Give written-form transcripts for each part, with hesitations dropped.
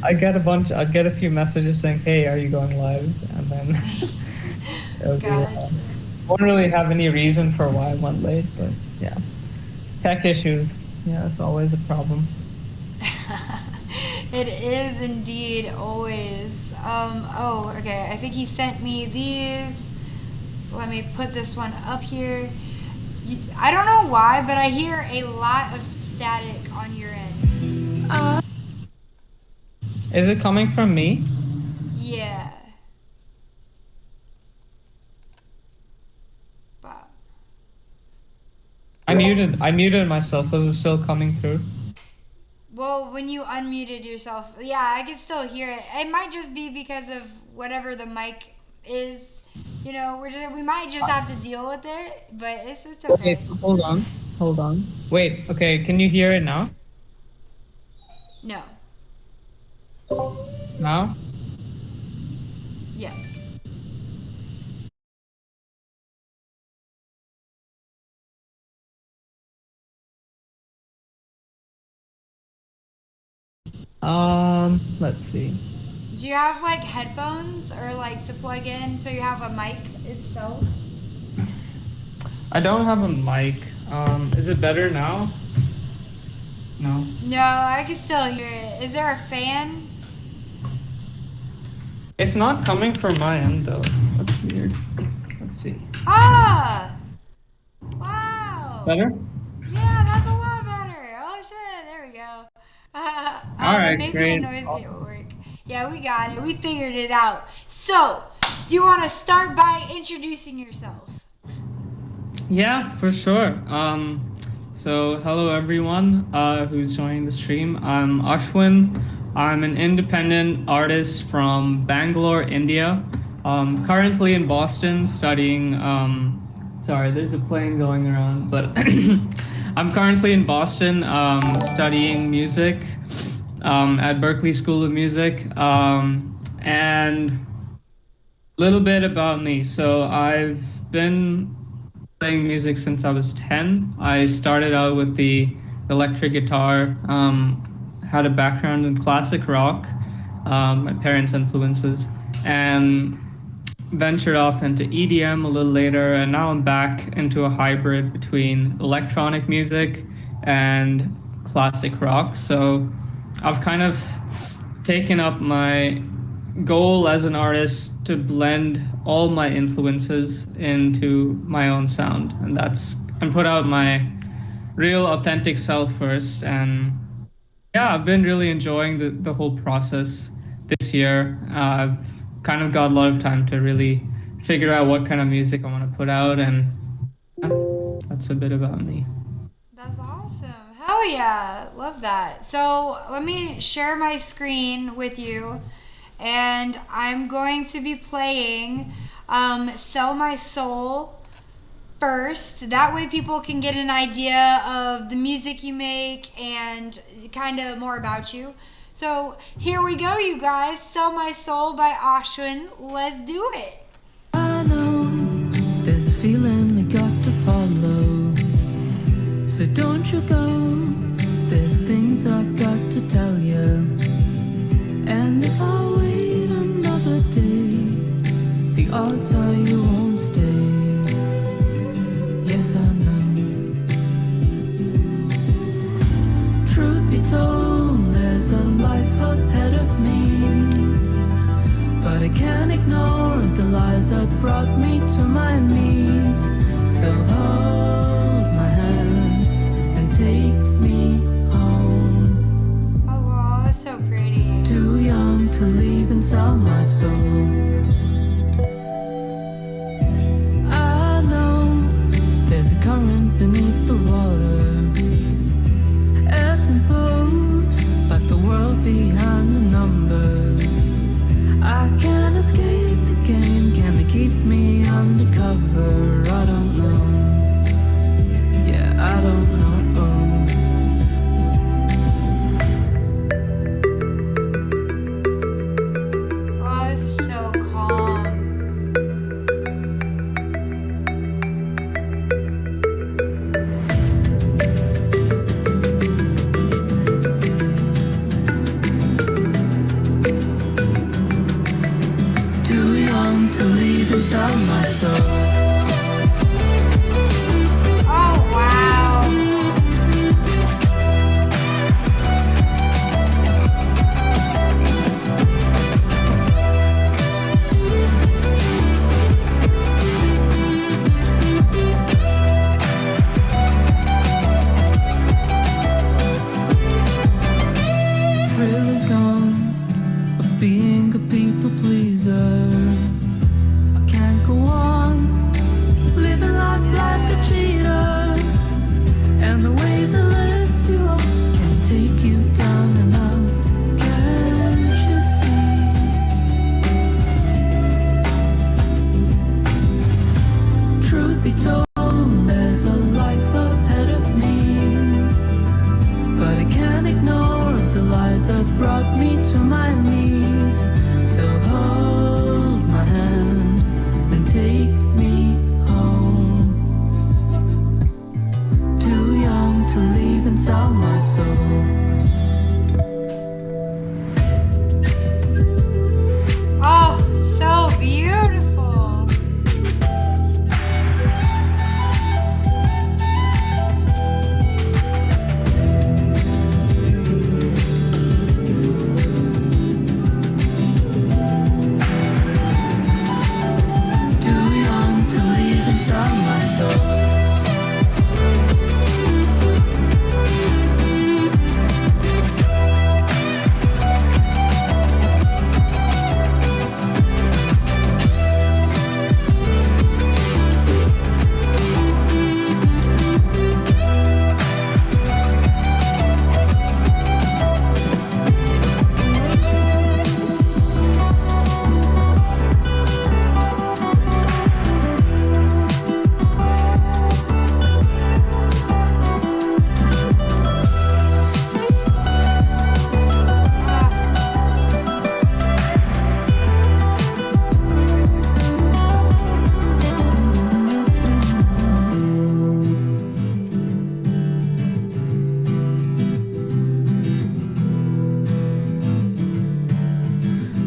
I get a few messages saying, "Hey, are you going live?" And then it'll be, Gotcha. won't really have any reason for why I went late, but yeah, tech issues. Yeah, it's always a problem. It is indeed always. Oh, okay. I think he sent me these. Let me put this one up here. I don't know why, but I hear a lot of static on your end. Is it coming from me? Yeah. But I muted myself. Was it still coming through? well, when you unmuted yourself, yeah, I can still hear it. It might just be because of whatever the mic is. We might just have to deal with it, but it's Okay, okay. hold on. Hold on. Wait, okay, can you hear it now? No. Now? Yes. Let's see. Do you have like headphones or like to plug in so you have a mic itself? I don't have a mic. Is it better now? No. No, I can still hear it. Is there a fan? It's not coming from my end though. That's weird. Let's see. Ah! Wow! Better? Yeah, that's a lot better. Oh shit, there we go. Alright, Maybe a great. noise gate will work. Yeah, we got it. We figured it out. So, do you want to start by introducing yourself? Yeah, for sure. So hello everyone who's joining the stream. I'm ASHWYN. I'm an independent artist from Bangalore, India. Currently in Boston studying. Sorry, there's a plane going around, but I'm currently in Boston studying music at Berklee School of Music. And a little bit about me. So I've been playing music since I was 10. I started out with the electric guitar, had a background in classic rock, my parents' influences, and ventured off into EDM a little later. And now I'm back into a hybrid between electronic music and classic rock. So I've kind of taken up my goal as an artist to blend all my influences into my own sound, and put out my real authentic self first. And yeah, I've been really enjoying the whole process this year. I've kind of got a lot of time to really figure out what kind of music I want to put out, and yeah, that's a bit about me. That's awesome. Hell yeah. Love that. So let me share my screen with you. And I'm going to be playing Sell My Soul first. That way people can get an idea of the music you make and kind of more about you. So here we go, you guys. Sell My Soul by ASHWYN. Let's do it. I know there's a feeling I got to follow. So don't you go. There's things I've got to tell you. And if I wait another day, the odds are you won't stay. Yes, I know. Truth be told, there's a life ahead of me, but I can't ignore the lies that brought me to my knees. So hold my hand and take me home. Oh, wow, that's so pretty. Too young to leave and sell my soul. I know there's a current beneath the water, ebbs and flows like the world behind the numbers. I can't escape the game, can they keep me undercover? I don't know. Yeah, I don't know. Oh, this is so calm. inside my soul. Oh, wow. The thrill is gone of being a people pleaser. I can't go on living life like a cheater. And the wave that lifts you up can take you down and out. Can't you see? Truth be told, there's a life ahead of me, but I can't ignore the lies that brought me to my knees. So hold my hand and take me home. Too young to leave inside my soul. Oh, so beautiful. Too young to leave inside my soul.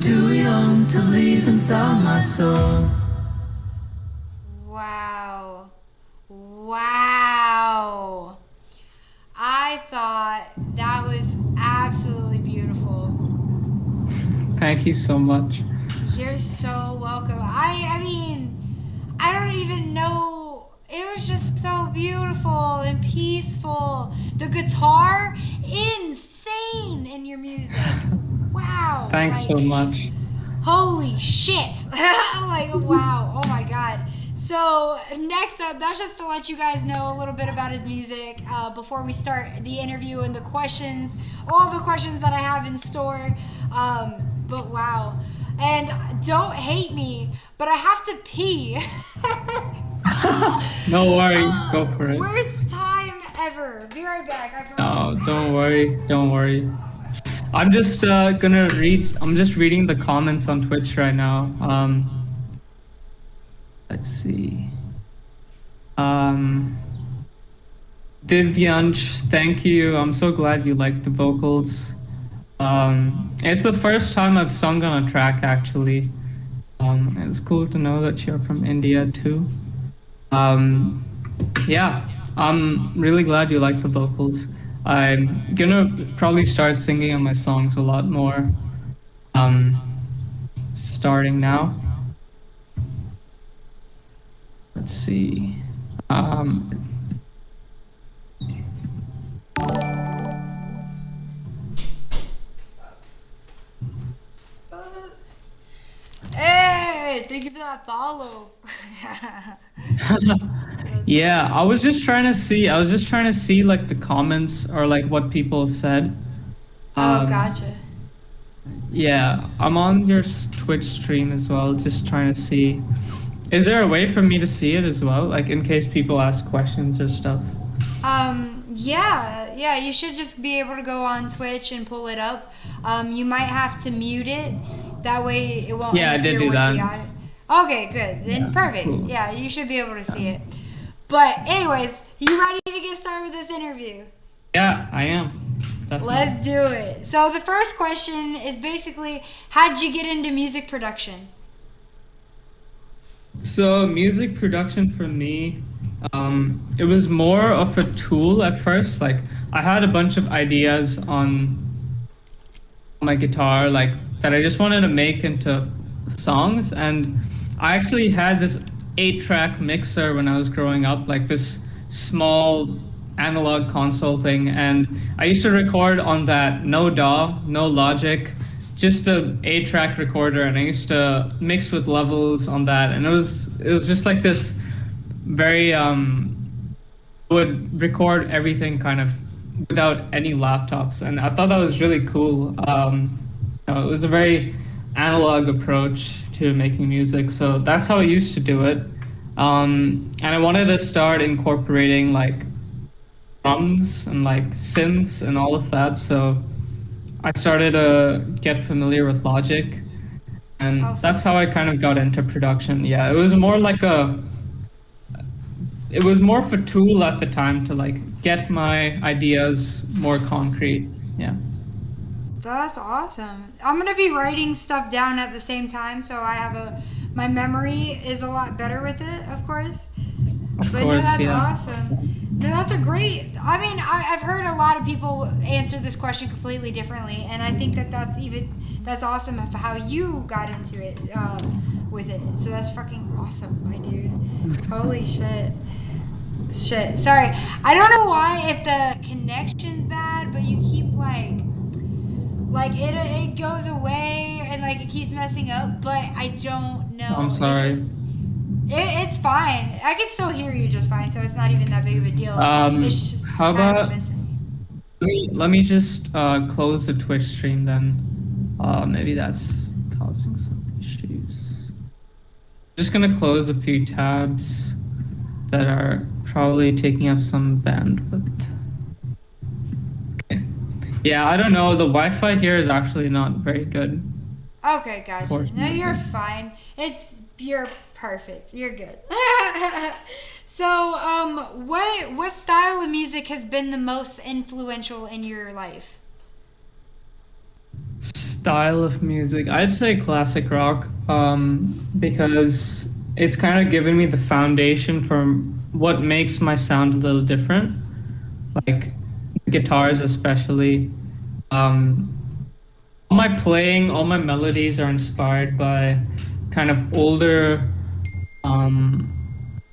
Too young to leave inside my soul. Wow. Wow. I thought that was absolutely beautiful. Thank you so much. You're so welcome. I mean, I don't even know. It was just so beautiful and peaceful. The guitar, insane in your music. Wow. Thanks so much. Holy shit. Like, wow. Oh my God. So next up, that's just to let you guys know a little bit about his music before we start the interview and the questions, all the questions that I have in store. But wow. And don't hate me, but I have to pee. No worries, go for it. Worst time ever. Be right back. I promise. No, don't worry, don't worry. I'm just I'm just reading the comments on Twitch right now. Let's see. Divyansh, thank you. I'm so glad you liked the vocals. It's the first time I've sung on a track actually. It's cool to know that you're from India too. Yeah, I'm really glad you like the vocals. I'm gonna probably start singing on my songs a lot more. Starting now. Let's see. Hey, thank you for that follow. Yeah, I was just trying to see like the comments or like what people said. Oh, gotcha. Yeah, I'm on your Twitch stream as well, just trying to see. Is there a way for me to see it as well, like in case people ask questions or stuff? Yeah, you should just be able to go on Twitch and pull it up. You might have to mute it. That way it won't Yeah, I did interfere do with that. the audio. Okay, good. Then Yeah, perfect. cool. Yeah, you should be able to see it. But anyways, you ready to get started with this interview? Yeah, I am. Definitely. Let's do it. So the first question is basically, how'd you get into music production? So music production for me, it was more of a tool at first. Like I had a bunch of ideas on my guitar, like that I just wanted to make into songs. And I actually had this 8-track mixer when I was growing up, like this small analog console thing. And I used to record on that, no DAW, no Logic, just a 8-track recorder. And I used to mix with levels on that. And it was just like this very would record everything kind of without any laptops, and I thought that was really cool. It was a very analog approach to making music, so that's how I used to do it. And I wanted to start incorporating like drums and like synths and all of that, so I started to get familiar with Logic, and Oh, that's how I kind of got into production. Yeah, it was more of a tool at the time to like get my ideas more concrete. Yeah. that's awesome. I'm gonna be writing stuff down at the same time, so my memory is a lot better with it, of course. Of But no, course, that's yeah. awesome. No, that's a great. I mean, I've heard a lot of people answer this question completely differently, and I think that's awesome of how you got into it with it. So that's fucking awesome, my dude. Holy shit. Shit. Sorry. I don't know why if the connection's bad, but you keep like it goes away and like it keeps messing up, but I don't know I'm if sorry. it's fine. I can still hear you just fine, so it's not even that big of a deal. It's just How kind of about missing. let me just close the Twitch stream then. Maybe that's causing some issues. Just gonna close a few tabs that are probably taking up some bandwidth. Okay. Yeah, I don't know. The Wi-Fi here is actually not very good. Okay, gotcha. No, Unfortunately. you're fine. You're perfect. You're good. So, what style of music has been the most influential in your life? Style of music, I'd say classic rock, because it's kind of given me the foundation for what makes my sound a little different. Like guitars, especially. Um, all my playing, all my melodies are inspired by kind of older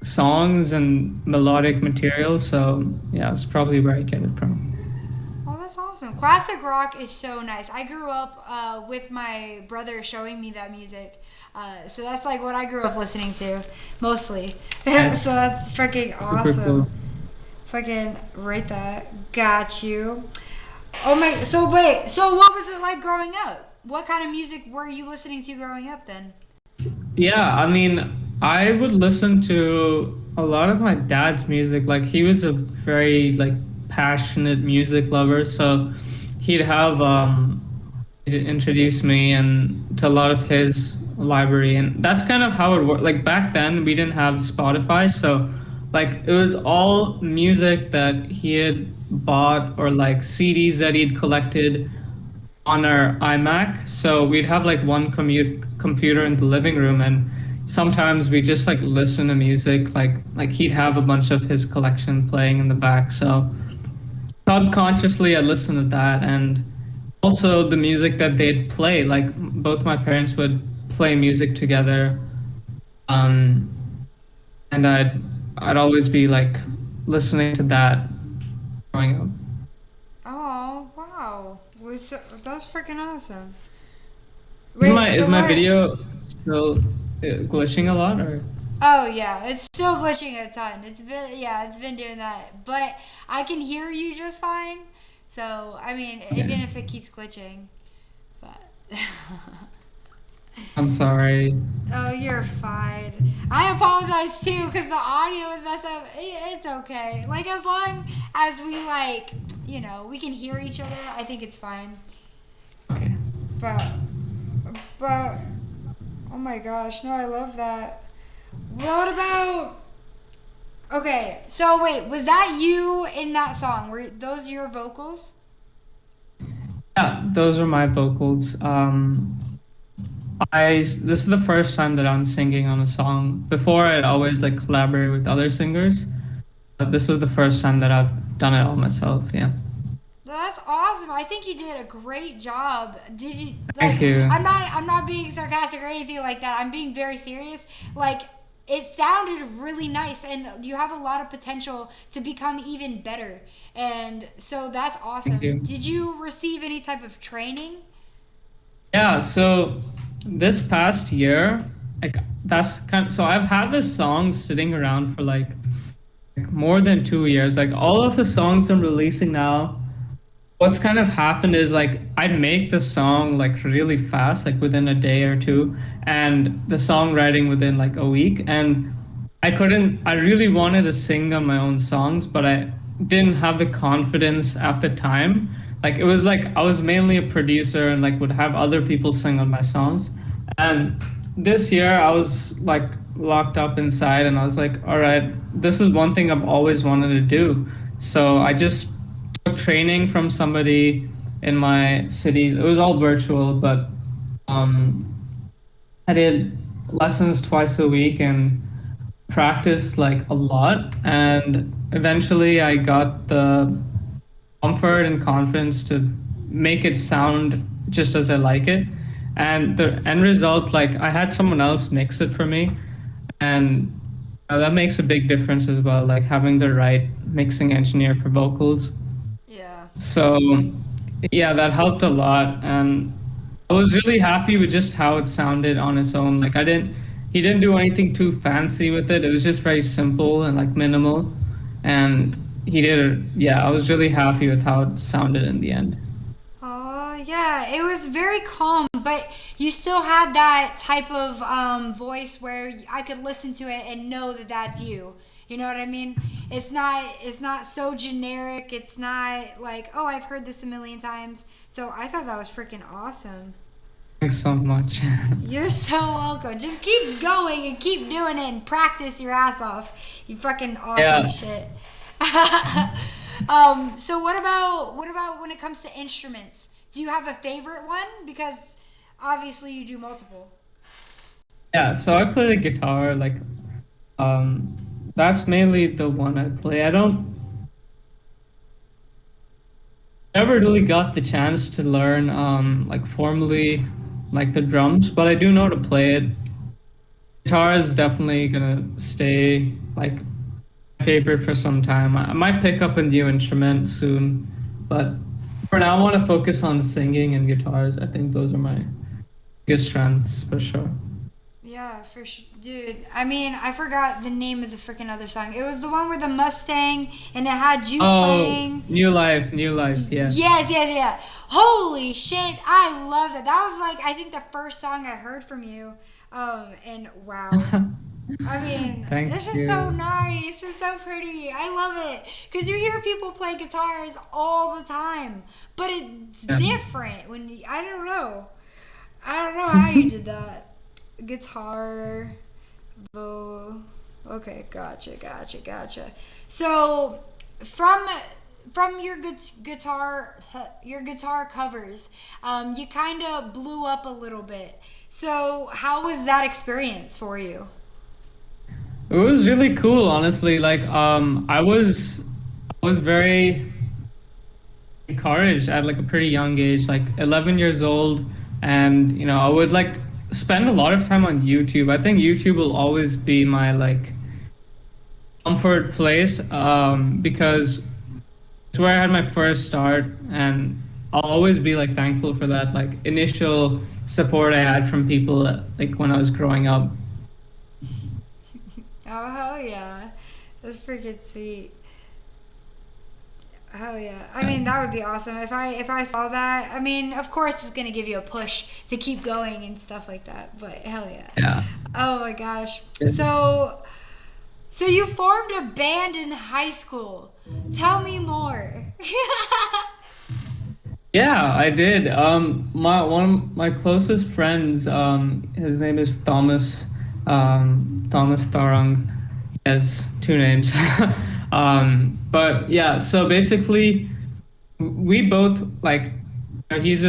songs and melodic material. So yeah, it's probably where I get it from. Oh, that's awesome. Classic rock is so nice. I grew up with my brother showing me that music. So that's like what I grew up listening to, mostly. So Nice. that's freaking Super awesome. cool. Fucking write that. Got you. Oh my. So wait. So what was it like growing up? What kind of music were you listening to growing up then? Yeah, I mean, I would listen to a lot of my dad's music. Like he was a very like passionate music lover, so he'd have he'd introduce me and to a lot of his library, and that's kind of how it worked. Like back then, we didn't have Spotify, so like it was all music that he had bought or like CDs that he'd collected on our iMac. So we'd have like one computer in the living room, and sometimes we just like listen to music. Like he'd have a bunch of his collection playing in the back. So subconsciously, I listened to that, and also the music that they'd play. Like both my parents would play music together, um, and I'd always be like listening to that growing up. Oh wow. That's freaking awesome. Is Wait. is So my what? video still glitching a lot or? Oh yeah, it's still glitching a ton. It's been doing that, but I can hear you just fine. So I mean, Yeah. even if it keeps glitching, but I'm sorry. oh, you're fine. I apologize too because the audio is messed up. It's okay. Like as long as we we can hear each other. I think it's fine. Okay. But but oh my gosh, no, I love that. What about? Okay, so wait, was that you in that song? Were those your vocals? Yeah, those are my vocals. This is the first time that I'm singing on a song. Before, I'd always like collaborate with other singers, but this was the first time that I've done it all myself. Yeah. That's awesome. I think you did a great job. Did you like Thank you. I'm not being sarcastic or anything like that. I'm being very serious. Like it sounded really nice and you have a lot of potential to become even better. And so that's Thank awesome. you. Did you receive any type of training? Yeah, so this past year, like so I've had this song sitting around for like more than 2 years. Like all of the songs I'm releasing now, what's kind of happened is like I'd make the song like really fast, like within a day or two, and the songwriting within like a week. And I really wanted to sing on my own songs, but I didn't have the confidence at the time. Like it was like I was mainly a producer and like would have other people sing on my songs. And this year I was like locked up inside and I was like, all right, this is one thing I've always wanted to do. So I just took training from somebody in my city. It was all virtual, but um, I did lessons twice a week and practiced like a lot. And eventually I got the comfort and confidence to make it sound just as I like it. And the end result, like I had someone else mix it for me, and that makes a big difference as well, like having the right mixing engineer for vocals. Yeah. So yeah, that helped a lot, and I was really happy with just how it sounded on its own. Like he didn't do anything too fancy with it. It was just very simple and like minimal, and he did it. Yeah, I was really happy with how it sounded in the end. Oh, yeah, it was very calm, but you still had that type of voice where I could listen to it and know that that's you. You know what I mean? It's not so generic. It's not like, oh, I've heard this a million times. So I thought that was freaking awesome. Thanks so much. You're so welcome. Just keep going and keep doing it and practice your ass off. You fucking awesome Yeah. shit. So what about when it comes to instruments? Do you have a favorite one? Because obviously you do multiple. Yeah, so I play the guitar, like um that's mainly the one I play. I don't never really got the chance to learn like formally like the drums, but I do know to play it. Guitar is definitely gonna stay like my favorite for some time. I might pick up a new instrument soon, but for now I want to focus on singing and guitars. I think those are my biggest strengths for sure. Yeah, for sure. Dude, I mean, I forgot the name of the freaking other song. It was the one with the Mustang and it had you Oh, playing. New Life, yeah. Yes, yes, yeah. Holy shit, I love that. That was like I think the first song I heard from you. And wow. I mean, Thank this is so you. nice. It's so pretty. I love it. Because you hear people play guitars all the time. But it's Yeah. different when you, I don't know. I don't know how you did that. Guitar, bow. Okay, gotcha. So, from your guitar covers, you kind of blew up a little bit. So, how was that experience for you? It was really cool, honestly. Like, I was very encouraged at like a pretty young age, like 11 years old, and I would like spend a lot of time on YouTube. I think YouTube will always be my like comfort place, because it's where I had my first start, and I'll always be like thankful for that like initial support I had from people like when I was growing up. Oh, hell yeah. That's freaking sweet. Hell yeah. I mean, that would be awesome. If I saw that, I mean, of course it's going to give you a push to keep going and stuff like that, but hell yeah. Yeah. Oh my gosh. So you formed a band in high school. Tell me more. Yeah, I did. My one of my closest friends, his name is Thomas, Thomas Tarang. He has two names. But yeah, so basically, we both like he is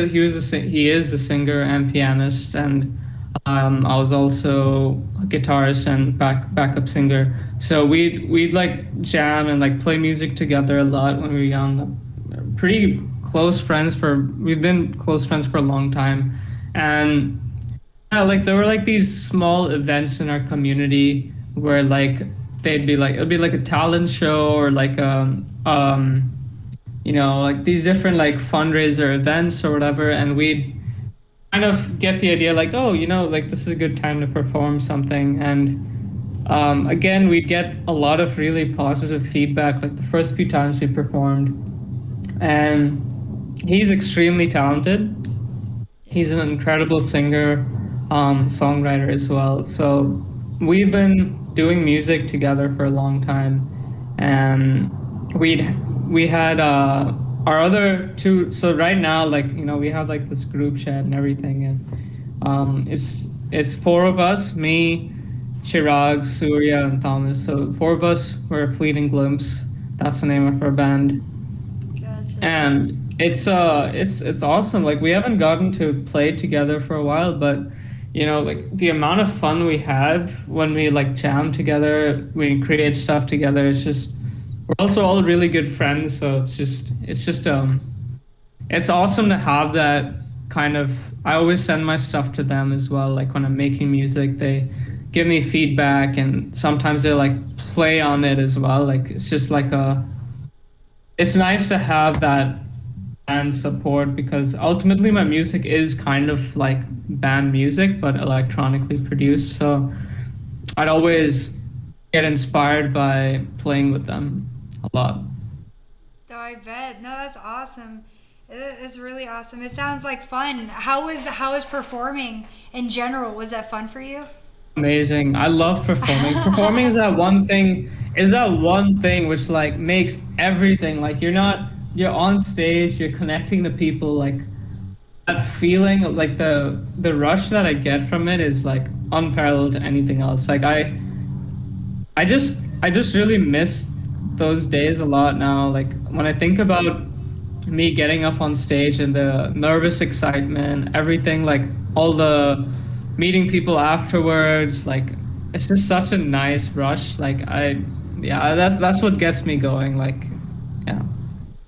a singer and pianist, and I was also a guitarist and backup singer. So we'd like jam and like play music together a lot when we were young. Pretty close friends for we've been close friends for a long time, and yeah, like there were like these small events in our community where like they'd be like it'd be like a talent show or like like these different like fundraiser events or whatever, and we'd kind of get the idea like, oh, like this is a good time to perform something. And again, we'd get a lot of really positive feedback like the first few times we performed. And he's extremely talented. He's an incredible singer, songwriter as well. So we've been doing music together for a long time, and we'd we had our other two. So right now, like we have like this group chat and everything, and it's four of us, me, Chirag, Surya, and Thomas. So four of us were Fleeting Glimpse. That's the name of our band, Gotcha. and it's awesome. Like we haven't gotten to play together for a while, but like the amount of fun we have when we like jam together, we create stuff together. It's just we're also all really good friends, so it's awesome to have that kind of. I always send my stuff to them as well. Like when I'm making music, they give me feedback, and sometimes they like play on it as well. Like it's just like a it's nice to have that band support because ultimately my music is kind of like band music but electronically produced. So I'd always get inspired by playing with them a lot. Oh, I bet. No, that's awesome. It's really awesome. It sounds like fun. How was performing in general? Was that fun for you? Amazing. I love performing. Performing is that one thing which like makes everything like you're on stage, you're connecting to people like that feeling of like the rush that I get from it is like unparalleled to anything else. Like I just really miss those days a lot now. Like when I think about me getting up on stage and the nervous excitement, everything, like all the meeting people afterwards, like it's just such a nice rush. Yeah, that's what gets me going. Like, yeah,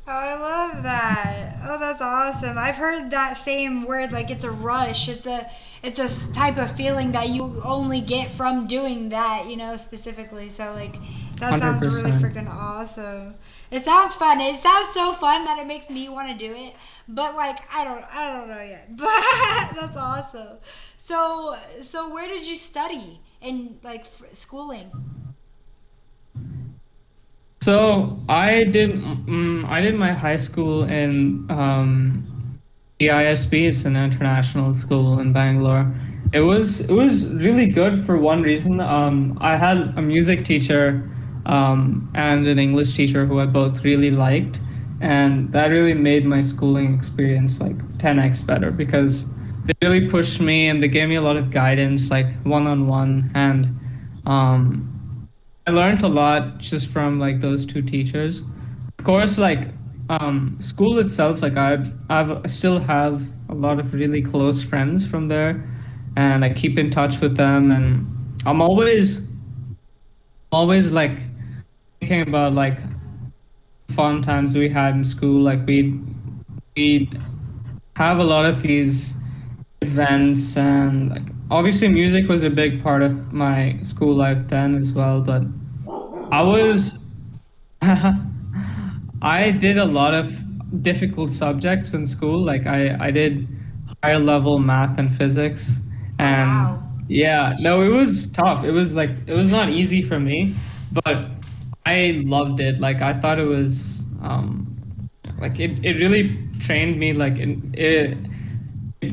Oh, I love that. Oh, that's awesome. I've heard that same word, like it's a rush. It's a type of feeling that you only get from doing that, specifically. So like that hundred sounds really percent. freaking awesome. It sounds fun. It sounds so fun that it makes me want to do it. But like I don't know yet. But that's awesome. So where did you study in like schooling? So I did my high school in the ISB. It's an international school in Bangalore. It was really good for one reason. I had a music teacher and an English teacher who I both really liked, and that really made my schooling experience like 10x better because they really pushed me and they gave me a lot of guidance, like one on one, and um, I learned a lot just from like those two teachers. Of course, like school itself, like I still have a lot of really close friends from there, and I keep in touch with them, and I'm always like thinking about like fun times we had in school. Like we'd have a lot of these events, and like obviously music was a big part of my school life then as well, but I was I did a lot of difficult subjects in school. Like I did higher level math and physics, Oh and wow. yeah, no, it was tough. It was not easy for me, but I loved it. Like I thought it was like it really trained me. Like it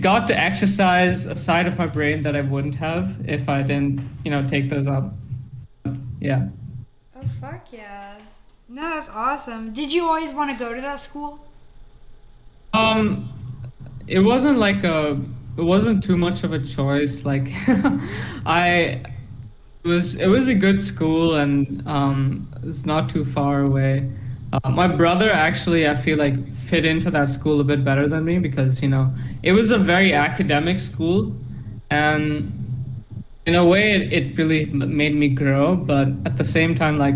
got to exercise a side of my brain that I wouldn't have if I didn't take those up. Yeah. Oh fuck yeah. No, that's awesome. Did you always want to go to that school? Um, it wasn't like it wasn't too much of a choice. Like I it was a good school, and it's not too far away. My brother actually I feel like fit into that school a bit better than me because it was a very academic school, And in a way, it really made me grow. But at the same time, like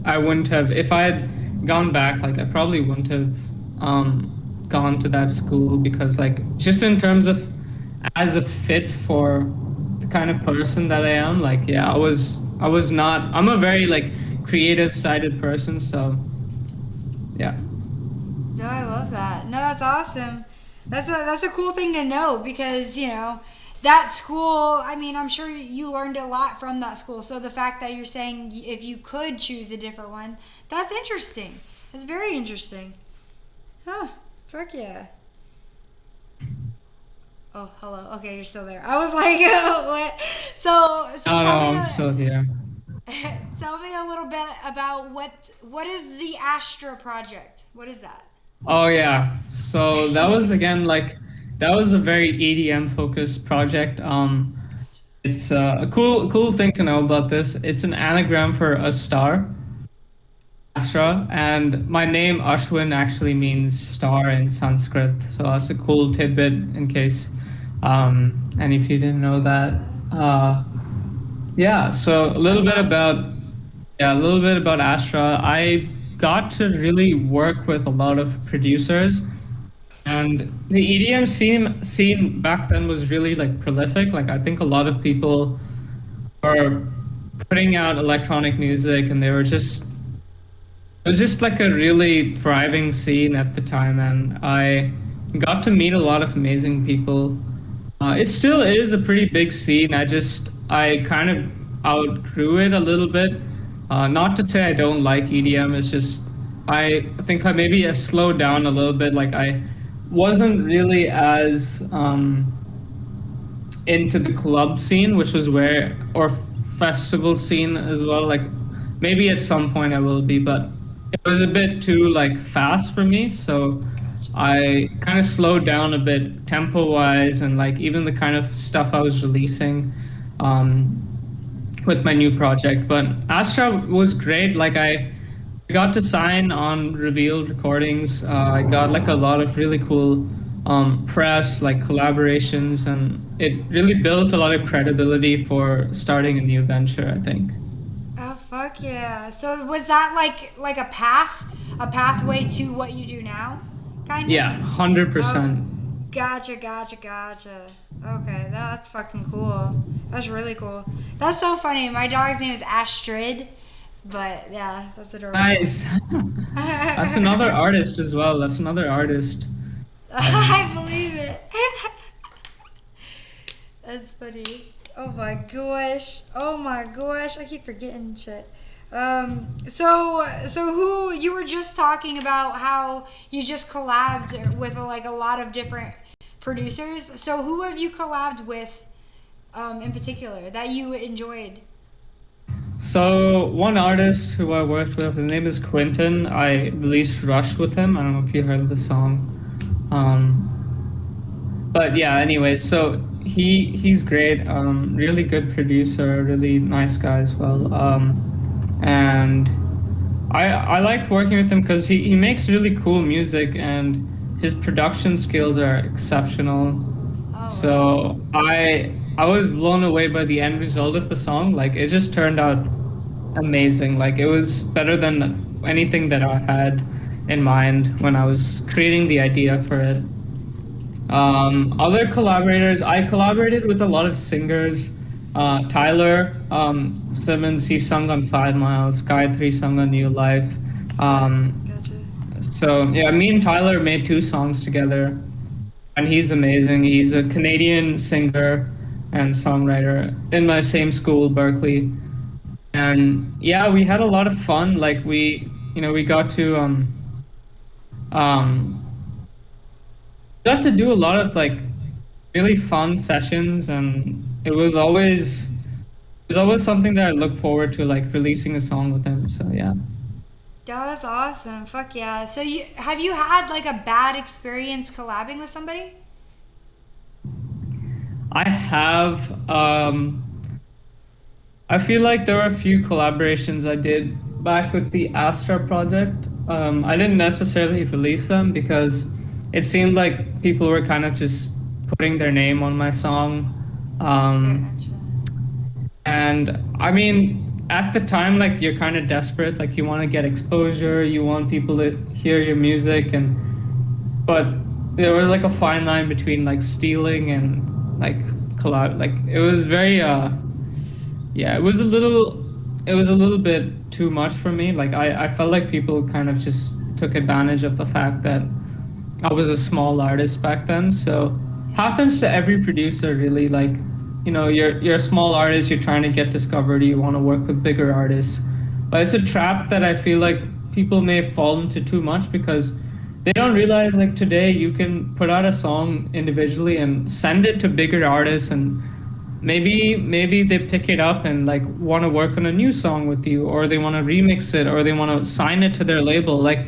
I wouldn't have if I had gone back. Like I probably wouldn't have gone to that school because like just in terms of as a fit for the kind of person that I am. Like yeah, I was not. I'm a very like creative sided person. So yeah. No, I love that. No, that's awesome. That's a cool thing to know because that school. I mean, I'm sure you learned a lot from that school. So the fact that you're saying if you could choose a different one, that's interesting. That's very interesting. Huh? Fuck yeah. Oh, hello. Okay, you're still there. I was like, what? So No, no, tell I'm still here. tell me a little bit about what is the Astra project? What is that? Oh yeah. So that was again like that was a very EDM focused project. It's a cool thing to know about this. It's an anagram for a star, Astra, and my name Ashwin actually means star in Sanskrit. So that's a cool tidbit in case, and if you didn't know that. Yeah. So That's awesome. a little bit about Astra. I got to really work with a lot of producers. And the EDM scene back then was really like prolific. Like I think a lot of people were putting out electronic music, and they were just it was just like a really thriving scene at the time, and I got to meet a lot of amazing people. It still is a pretty big scene. I kind of outgrew it a little bit. Not to say I don't like EDM. It's just I think I maybe slowed down a little bit. Like I wasn't really as into the club scene, which was where or festival scene as well. Like maybe at some point I will be, but it was a bit too like fast for me. So Gotcha. I kind of slowed down a bit tempo wise and like even the kind of stuff I was releasing um, with my new project. But Astra was great. Like I got to sign on Revealed Recordings. I got like a lot of really cool press, like collaborations, and it really built a lot of credibility for starting a new venture, I think. Oh fuck yeah! So was that like a pathway to what you do now, kind of? Yeah, 100%. Oh, gotcha. Okay, that's fucking cool. That's really cool. That's so funny. My dog's name is Astrid, but yeah, that's adorable. Nice. That's another artist as well. That's another artist. Um, I believe it. That's funny. Oh my gosh. Oh my gosh. I keep forgetting shit. So who you were just talking about how you just collabed with like a lot of different producers. So who have you collabed with in particular that you enjoyed? so one artist who I worked with, his name is Quentin. I released Rush with him. I don't know if you heard of the song. But yeah, anyways, so he's great. Really good producer, really nice guy as well. And I liked working with him because he makes really cool music and his production skills are exceptional. Oh wow. So I was blown away by the end result of the song. Like it just turned out amazing. Like it was better than anything that I had in mind when I was creating the idea for it. Other collaborators, I collaborated with a lot of singers. Tyler Simmons, he sung on 5 Miles. Gayatri sung on New Life. Okay, Um, gotcha. so yeah, me and Tyler made two songs together, and he's amazing. He's a Canadian singer and songwriter in my same school, Berkeley. And yeah, we had a lot of fun. Like we got to um, got to do a lot of like really fun sessions, and it was always something that I look forward to, like releasing a song with him. So yeah. Yeah, that's awesome. Fuck yeah. So you had like a bad experience collabing with somebody? I have I feel like there were a few collaborations I did back with the Astra project. I didn't necessarily release them because it seemed like people were kind of just putting their name on my song. Um, Gotcha. and I mean, at the time, like you're kind of desperate, like you want to get exposure, you want people to hear your music, and but there was like a fine line between like stealing and like collab. Like it was very yeah, it was a little bit too much for me. Like I felt like people kind of just took advantage of the fact that I was a small artist back then. So happens to every producer really. Like, you know, you're a small artist, you're trying to get discovered, you want to work with bigger artists. But it's a trap that I feel like people may fall into too much because they don't realize like today you can put out a song individually and send it to bigger artists, and maybe they pick it up and like want to work on a new song with you, or they want to remix it, or they want to sign it to their label. Like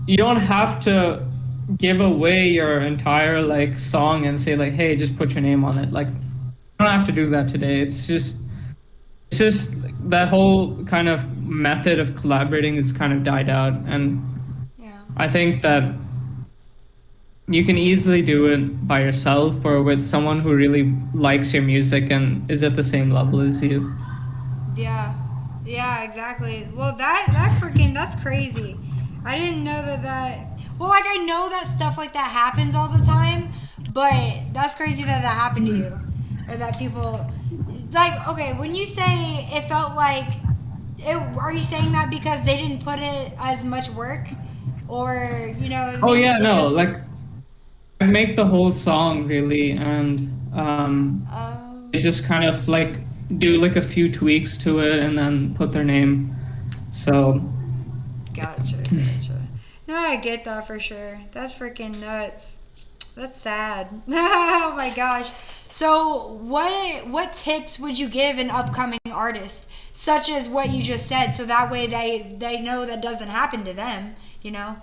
you don't have to give away your entire like song and say like, hey, just put your name on it. Like you don't have to do that today. It's just like, that whole kind of method of collaborating is kind of died out, and Yeah. I think that you can easily do it by yourself or with someone who really likes your music and is at the same level as you. Yeah. Yeah, exactly. Well, that freaking that's crazy. I didn't know that. Well, like I know that stuff like that happens all the time, but that's crazy that that happened to you, or that people like. Okay, when you say it felt like, are you saying that because they didn't put it as much work, or Oh maybe yeah, it no, just. like I make the whole song really, and they Um. just kind of like do like a few tweaks to it and then put their name. So Gotcha, gotcha. No, I get that for sure. That's freaking nuts. That's sad. Oh my gosh. So, what tips would you give an upcoming artist, such as what you just said, so that way they know that doesn't happen to them, you know?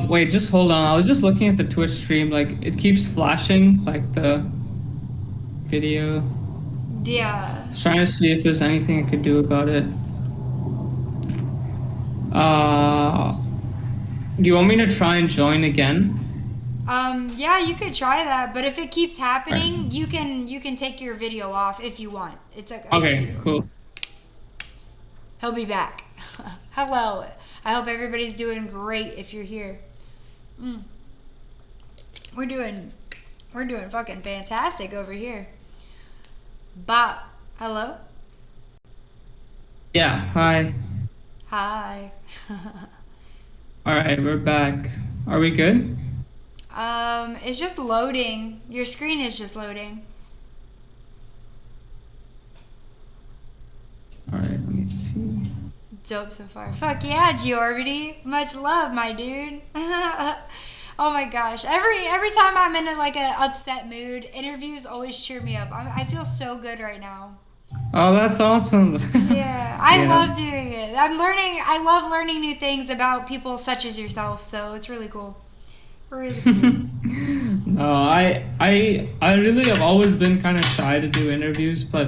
wait, just hold on. I was just looking at the Twitch stream. Like it keeps flashing, like the video. Yeah. Just trying to see if there's anything I could do about it. Uh, do you want me to try and join again? Yeah, you could try that, but if it keeps Right. happening, you can take your video off if you want. It's like up to Okay, you. cool. He'll be back. Hello. I hope everybody's doing great if you're here. Mm. We're doing fucking fantastic over here. Bob, hello? Yeah, hi. Hi. All right, we're back. Are we good? It's just loading. Your screen is just loading. All right, let me see. Dope so far. Fuck yeah, Georgity. Much love, my dude. Oh my gosh. Every time I'm in like a upset mood, interviews always cheer me up. I feel so good right now. Oh, that's awesome. Yeah, I Yeah. love doing it. I love learning new things about people such as yourself, so it's really cool. Really cool. No, I really have always been kind of shy to do interviews, but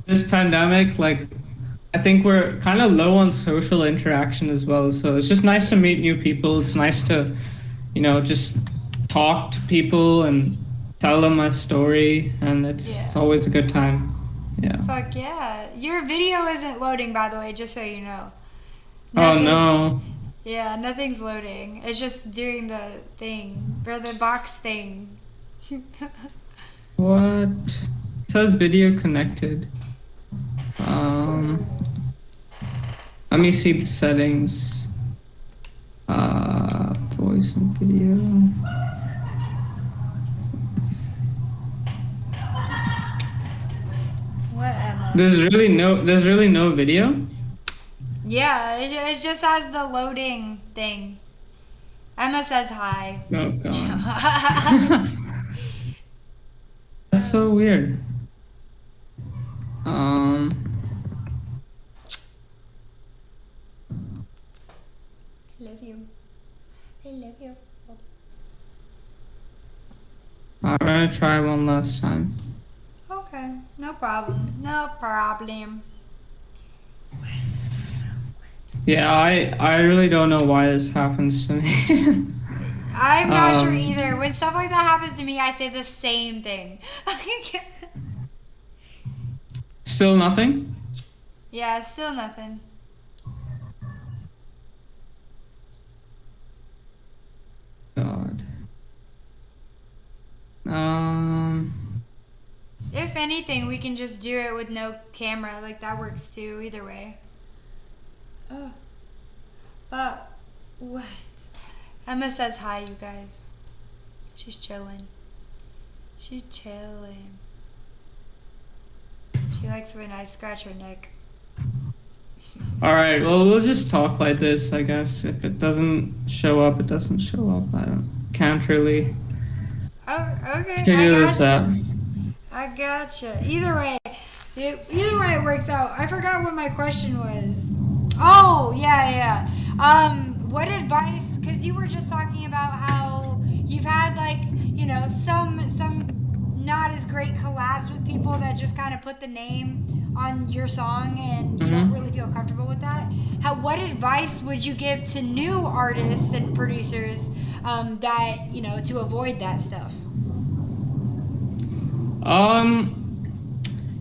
this pandemic, like, I think we're kind of low on social interaction as well. So it's just nice to meet new people. It's nice to, just talk to people and tell them my story, and it's Yeah. always a good time. Yeah. Fuck yeah. Your video isn't loading, by the way, just so you know. Oh Nothing. no. Yeah, nothing's loading. It's just doing the thing, or the box thing. What? It says video connected. Um, Let me see the settings. Voice and video. What, Emma? There's really no video. Yeah, it just has the loading thing. Emma says hi. Oh god. That's so weird. I love you. I love you. I'm gonna try one last time. Okay, no problem. No problem. Yeah, I really don't know why this happens to me. I'm not sure either. Um, When stuff like that happens to me, I say the same thing. Still nothing. Yeah, still nothing. God. Um. If anything, we can just do it with no camera. Like, that works too, either way. Oh, but what? Emma says hi, you guys. She's chilling. She's chilling. She likes when I scratch her neck. All right. Well, we'll just talk like this, I guess. If it doesn't show up, it doesn't show up. I don't. Can't really Oh, okay. figure this out. I gotcha. Either way, it worked out. I forgot what my question was. Oh, yeah. What advice? Because you were just talking about how you've had like, some not as great collabs with people that just kind of put the name on your song and you don't really feel comfortable with that. What advice would you give to new artists and producers that to avoid that stuff?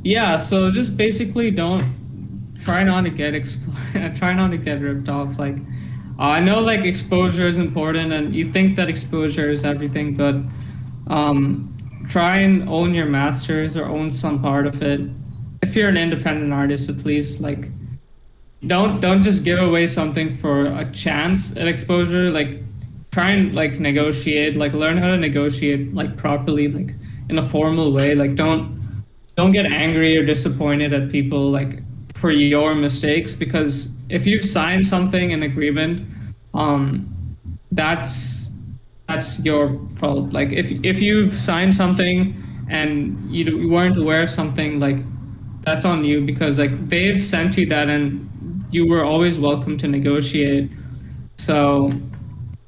Yeah, so just basically don't try not to get try not to get ripped off. Like, I know like exposure is important, and you think that exposure is everything, but try and own your masters or own some part of it. If you're an independent artist, at least like don't just give away something for a chance at exposure. Like, try and like negotiate, like learn how to negotiate like properly, like in a formal way. Like, don't get angry or disappointed at people like for your mistakes, because if you sign something in agreement, that's your fault. Like, if you've signed something and you weren't aware of something, like that's on you, because like they've sent you that and you were always welcome to negotiate. So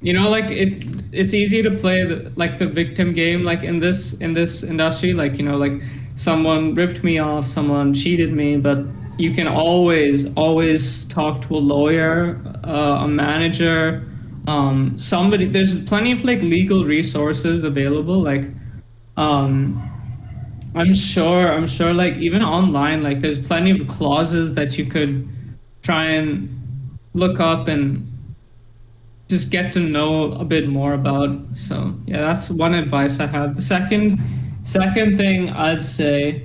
like it's easy to play the victim game, like in this industry, like like someone ripped me off, someone cheated me, but you can always talk to a lawyer, a manager, somebody. There's plenty of like legal resources available, like I'm sure like even online, like there's plenty of clauses that you could try and look up and just get to know a bit more about. So yeah, that's one advice I have. The second thing I'd say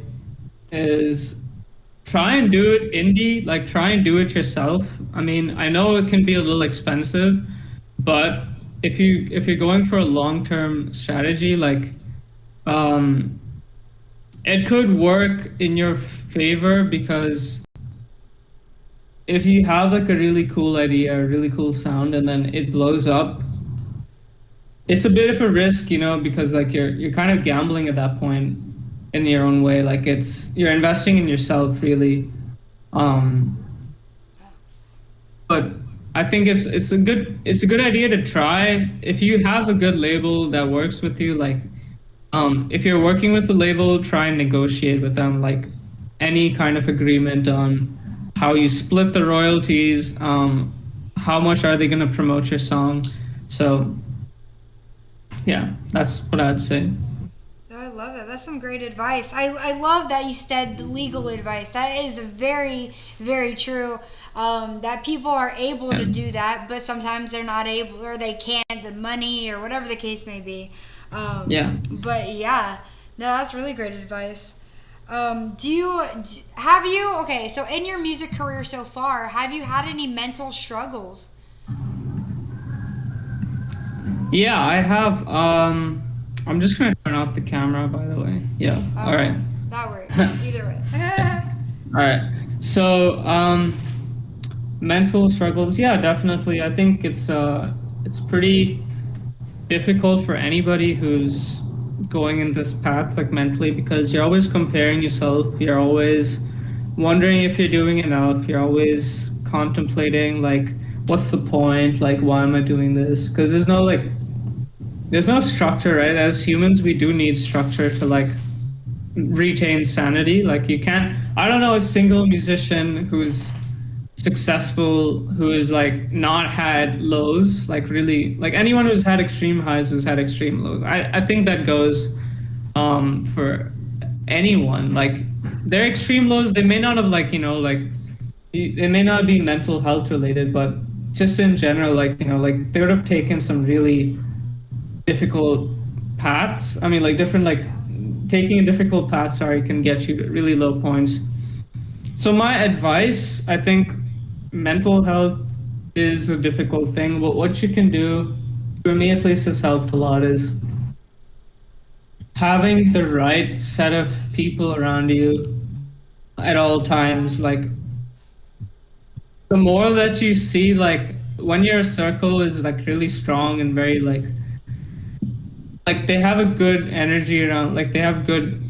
is try and do it indie, like try and do it yourself. I mean, I know it can be a little expensive, but if you're going for a long-term strategy, like it could work in your favor, because if you have like a really cool idea, a really cool sound, and then it blows up, it's a bit of a risk, because like you're kind of gambling at that point in your own way. Like you're investing in yourself, really. Um, but I think it's a good idea to try. If you have a good label that works with you, like if you're working with the label, try and negotiate with them, like any kind of agreement on how you split the royalties, how much are they going to promote your song. So yeah, that's what I'd say. Oh, I love that. That's some great advice. I love that you said legal advice. That is very, very true. That people are able to do that, but sometimes they're not able, or they can't, the money or whatever the case may be. Yeah. But yeah, no, that's really great advice. Okay, so in your music career so far, have you had any mental struggles? Yeah, I have. I'm just gonna turn off the camera, by the way. Yeah. All right. That works. Either way. All right. So, mental struggles. Yeah, definitely. I think it's pretty difficult for anybody who's going in this path, like mentally, because you're always comparing yourself. You're always wondering if you're doing enough. You're always contemplating, like, what's the point? Like, why am I doing this? Because there's no structure, right? As humans, we do need structure to like retain sanity. Like, you can't. I don't know a single musician who's successful who is like not had lows, like really like anyone who's had extreme highs has had extreme lows. I think that goes for anyone. Like their extreme lows, they may not have like, like it may not be mental health related, but just in general, like, like they would have taken some really difficult paths. I mean, like different, like taking a difficult path, sorry, can get you to really low points. So my advice, I think mental health is a difficult thing, but what you can do, for me at least, has helped a lot is having the right set of people around you at all times. Like the more that you see, like when your circle is like really strong and very like they have a good energy around, like they have good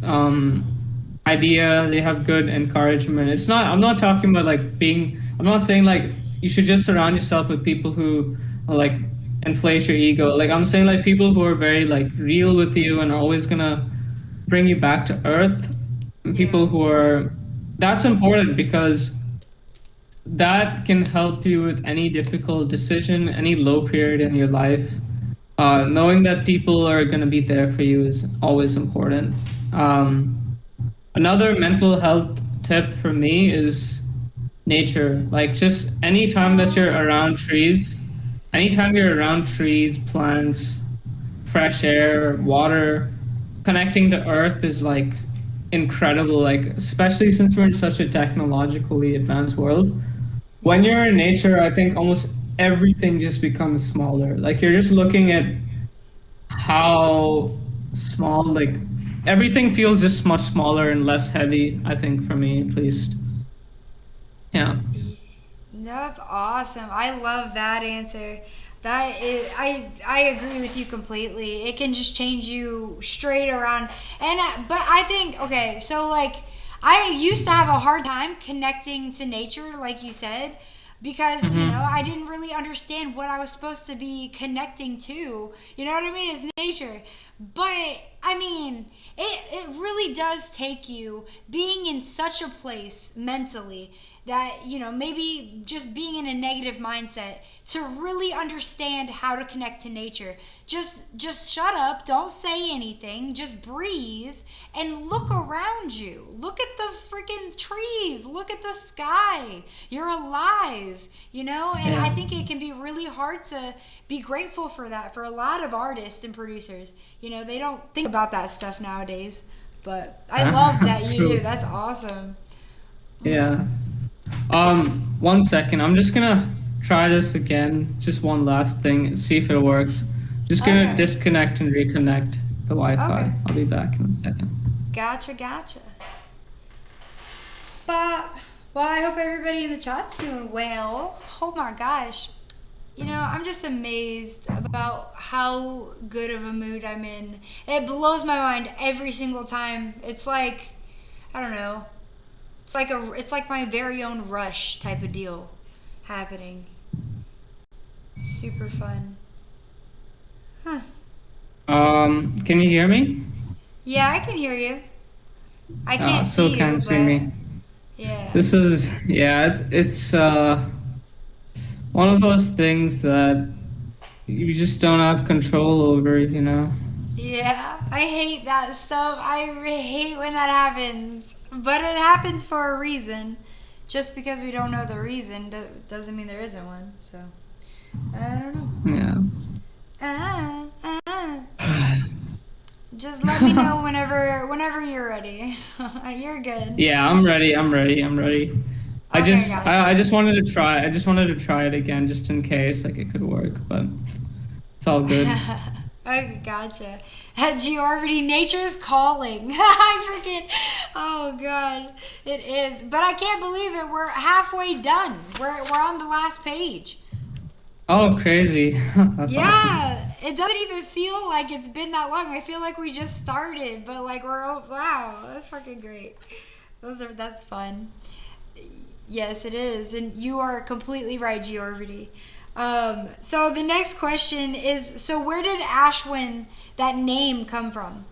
idea, they have good encouragement. It's not, I'm not talking about like being, I'm not saying like you should just surround yourself with people who like inflate your ego. Like I'm saying like people who are very like real with you and always gonna bring you back to earth. And people who are, that's important because that can help you with any difficult decision, any low period in your life. Knowing that people are going to be there for you is always important. Another mental health tip for me is nature. Like just anytime that you're around trees, anytime you're around trees, plants, fresh air, water, connecting to earth is like incredible. Like especially since we're in such a technologically advanced world. When you're in nature, I think almost everything just becomes smaller. Like you're just looking at how small, like everything feels just much smaller and less heavy, I think, for me at least. Yeah. That's awesome. I love that answer. That is, I agree with you completely. It can just change you straight around. And but I think okay, so like I used to have a hard time connecting to nature, like you said, because I didn't really understand what I was supposed to be connecting to. You know what I mean? It's nature. But I mean, it really does take you being in such a place mentally that maybe just being in a negative mindset to really understand how to connect to nature. Just shut up, don't say anything, just breathe and look around you. Look at the freaking trees, look at the sky. You're alive, and I think it can be really hard to be grateful for that for a lot of artists and producers. They don't think about that stuff nowadays, but I love that you do. That's awesome. Yeah. 1 second. I'm just gonna try this again. Just one last thing. See if it works. Just gonna disconnect and reconnect the Wi-Fi. Okay. I'll be back in a second. Gotcha. But, well, I hope everybody in the chat's doing well. Oh my gosh. I'm just amazed about how good of a mood I'm in. It blows my mind every single time. It's like, I don't know. It's like my very own Rush type of deal happening. Super fun. Huh. Can you hear me? Yeah, I can hear you. I can't still see you, can't see but me. yeah. This is it's one of those things that you just don't have control over, Yeah, I hate that stuff. I hate when that happens. But it happens for a reason. Just because we don't know the reason doesn't mean there isn't one. So, I don't know. Yeah. Just let me know whenever you're ready. You're good. Yeah, I'm ready. I Okay, just gotcha. I just wanted to try. I just wanted to try it again just in case like it could work, but it's all good. Okay, gotcha. Georvity, nature's calling. I freaking, oh god, it is. But I can't believe it. We're halfway done. We're on the last page. Oh, crazy. That's Yeah, awesome. it doesn't even feel like it's been that long. I feel like we just started, but like wow, that's fucking great. That's fun. Yes, it is, and you are completely right, Georvity. So the next question is, so where did ASHWYN, that name, come from?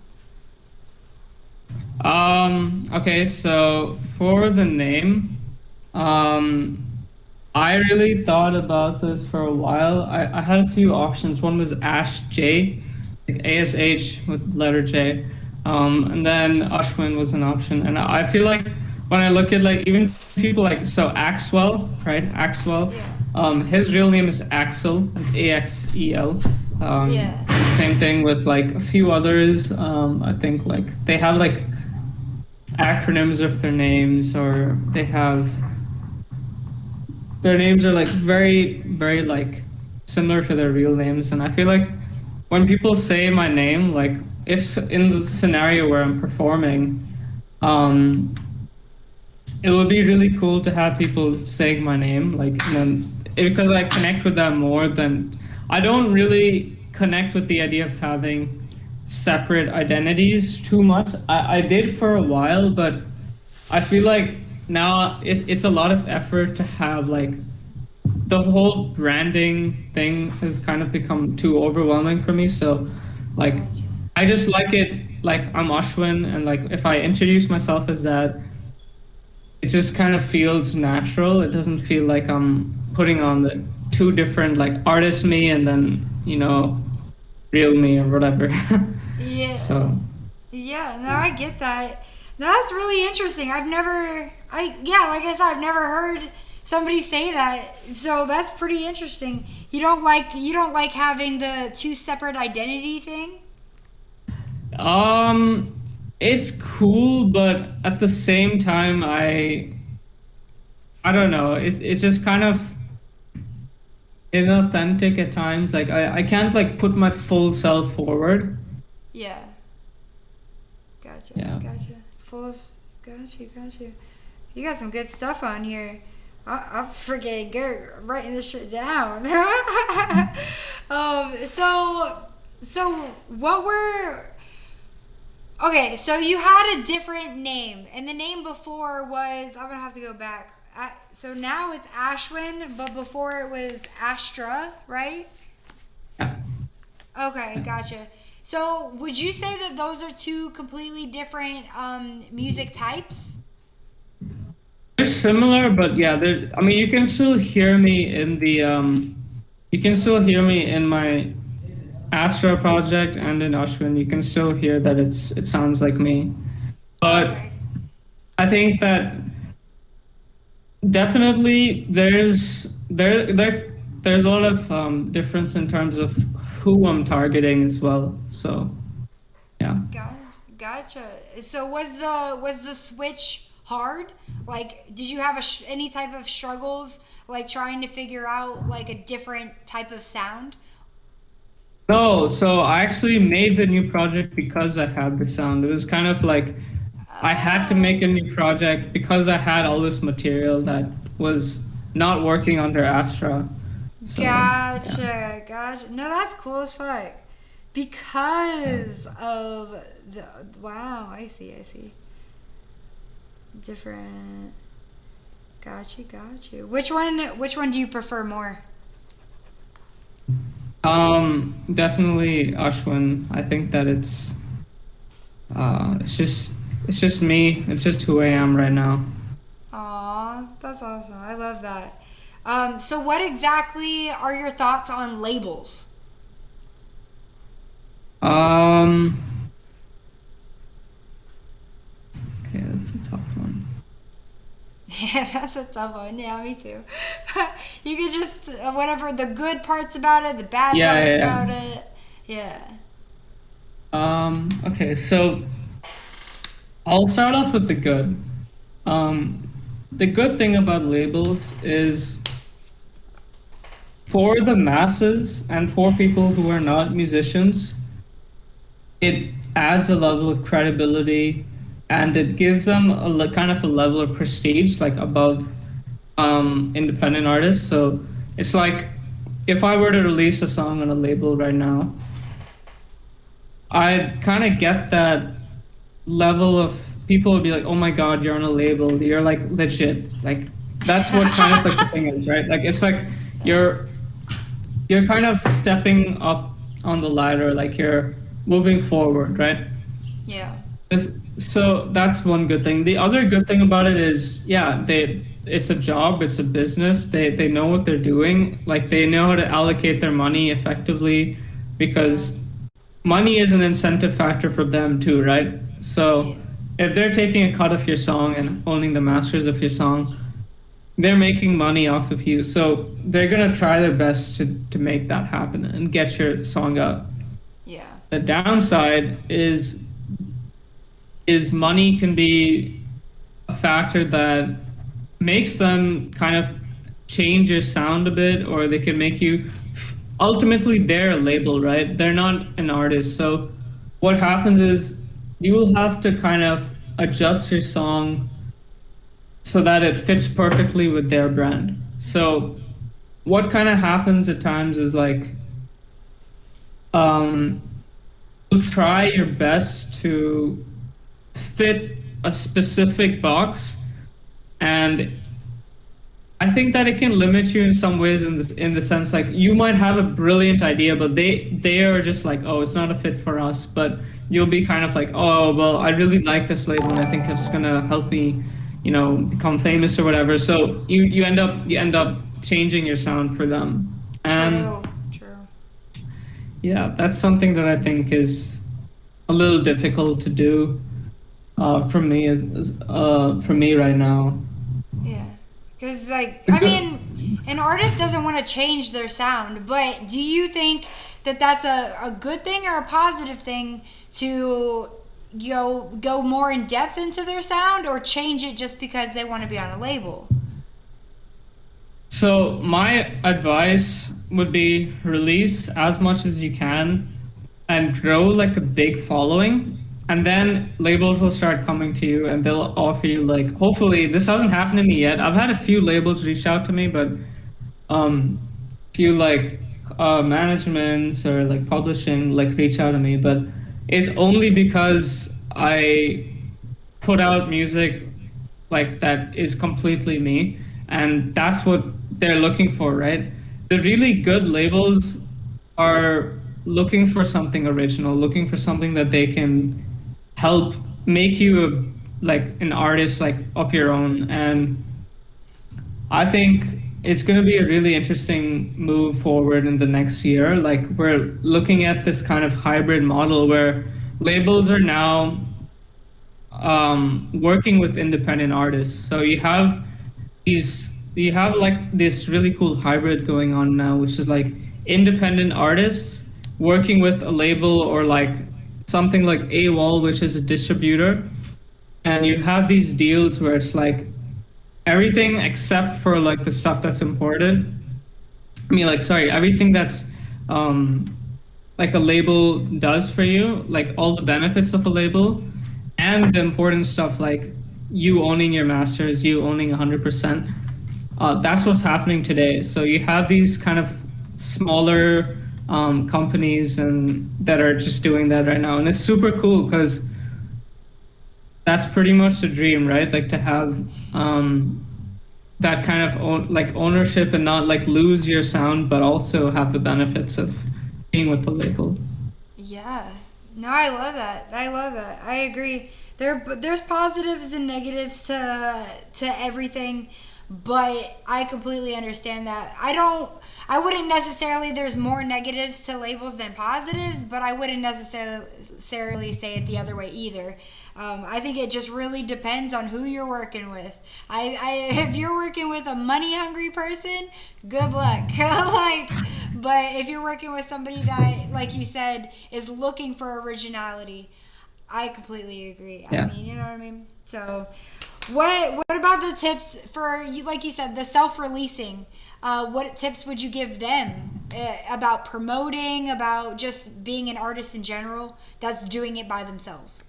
Okay, so for the name, I really thought about this for a while. I had a few options. One was Ash J, like ASH with letter J. And then Ashwin was an option. And I feel like when I look at like even people like so Axwell, right? Axwell, Yeah. his real name is Axel, like AXEL. Yeah. Same thing with like a few others. I think like they have like acronyms of their names, or they have their names are like very like similar to their real names. And I feel like when people say my name, like if in the scenario where I'm performing, um it would be really cool to have people saying my name, like, and then because I connect with them more than I don't really connect with the idea of having separate identities too much. I did for a while, but I feel like now it's a lot of effort to have like the whole branding thing has kind of become too overwhelming for me. So, like, Gotcha. I just like it like I'm Ashwin, and like if I introduce myself as that, it just kind of feels natural. It doesn't feel like I'm putting on the two different like artist me and then real me or whatever. Yeah. So Yeah, no, I get that. No, that's really interesting. Yeah, like I said, I've never heard somebody say that. So that's pretty interesting. You don't like having the two separate identity thing? um, it's cool, but at the same time, I don't know. It's just kind of inauthentic at times. Like I can't like put my full self forward. Yeah. Gotcha. Yeah. Gotcha. Gotcha. You got some good stuff on here. I'm forgetting good writing this shit down. So what were okay? So you had a different name, and the name before was I'm gonna have to go back. So now it's Ashwin, but before it was Astra, right? Yeah. Okay, gotcha. So would you say that those are two completely different music types? They're similar, but yeah, I mean, you can still hear me in the you can still hear me in my Astra project and in Ashwin. You can still hear that it sounds like me. But Okay. I think that definitely there's a lot of difference in terms of who I'm targeting as well. So yeah. Gotcha. So was the switch hard? Like, did you have any type of struggles, like trying to figure out like a different type of sound? No, so I actually made the new project because I had the sound. It was kind of like I had to make a Oh, new project because I had all this material that was not working under Astra. So yeah. gotcha. No, that's cool as fuck. Because of the wow, I see. Different. Got you. Which one do you prefer more? Definitely Ashwin. I think that it's just me. It's just who I am right now. Aw, that's awesome. I love that. So what exactly are your thoughts on labels? Um, okay, that's a tough one. Yeah, that's a tough one. Yeah, me too. You could just whatever the good parts about it, the bad Yeah, parts yeah, about yeah. it. Yeah. Okay, so I'll start off with the good. Um, the good thing about labels is for the masses and for people who are not musicians, it adds a level of credibility and it gives them kind of a level of prestige, like above independent artists. So it's like if I were to release a song on a label right now, I'd kind of get that level of people would be like, "Oh my God, you're on a label. You're like legit." Like that's what kind of like the thing is, right? Like it's like you're you're kind of stepping up on the ladder, like you're moving forward, right? Yeah. So that's one good thing. The other good thing about it is, yeah, it's a job, it's a business. They know what they're doing. Like they know how to allocate their money effectively Yeah. because money is an incentive factor for them too, right? Yeah. So if they're taking a cut of your song and owning the masters of your song, they're making money off of you. So they're gonna try their best to make that happen and get your song out. Yeah. The downside is money can be a factor that makes them kind of change your sound a bit, or they can make you ultimately they're a label, right? They're not an artist. So what happens is you will have to kind of adjust your song so that it fits perfectly with their brand. So what kind of happens at times is like um, you try your best to fit a specific box, and I think that it can limit you in some ways in the sense like you might have a brilliant idea, but they are just like, oh, it's not a fit for us. But you'll be kind of like, oh, well, I really like this label, and I think it's gonna help me, become famous or whatever. So you end up changing your sound for them, and True. True. yeah, that's something that I think is a little difficult to do for me right now. Yeah. Because, like, I mean, an artist doesn't want to change their sound, but do you think that that's a good thing or a positive thing to go more in depth into their sound or change it just because they want to be on a label? So my advice would be release as much as you can and grow like a big following. And then labels will start coming to you and they'll offer you like hopefully this hasn't happened to me yet. I've had a few labels reach out to me, but few like managements or like publishing like reach out to me, but it's only because I put out music like that is completely me, and that's what they're looking for, right? The really good labels are looking for something original, looking for something that they can help make you like an artist like of your own. And I think it's going to be a really interesting move forward in the next year. Like we're looking at this kind of hybrid model where labels are now working with independent artists. So you have like this really cool hybrid going on now, which is like independent artists working with a label or like something like AWOL, which is a distributor. And you have these deals where it's like everything except for like the stuff that's imported. I mean, like, sorry, everything that's like a label does for you, like all the benefits of a label and the important stuff like you owning your masters, you owning 100%. That's what's happening today. So you have these kind of smaller companies and that are just doing that right now, and it's super cool because that's pretty much the dream, right? Like to have that kind of like ownership and not like lose your sound, but also have the benefits of being with the label. Yeah. No, I love that. I love that. I agree. There's positives and negatives to everything, but I completely understand that. I wouldn't necessarily there's more negatives to labels than positives, but I wouldn't necessarily say it the other way either. I think it just really depends on who you're working with. If you're working with a money hungry person, good luck. Like, but if you're working with somebody that, like you said, is looking for originality, I completely agree. Yeah. I mean, you know what I mean? So, what about the tips for you? Like you said, the self-releasing. What tips would you give them about promoting, about just being an artist in general that's doing it by themselves?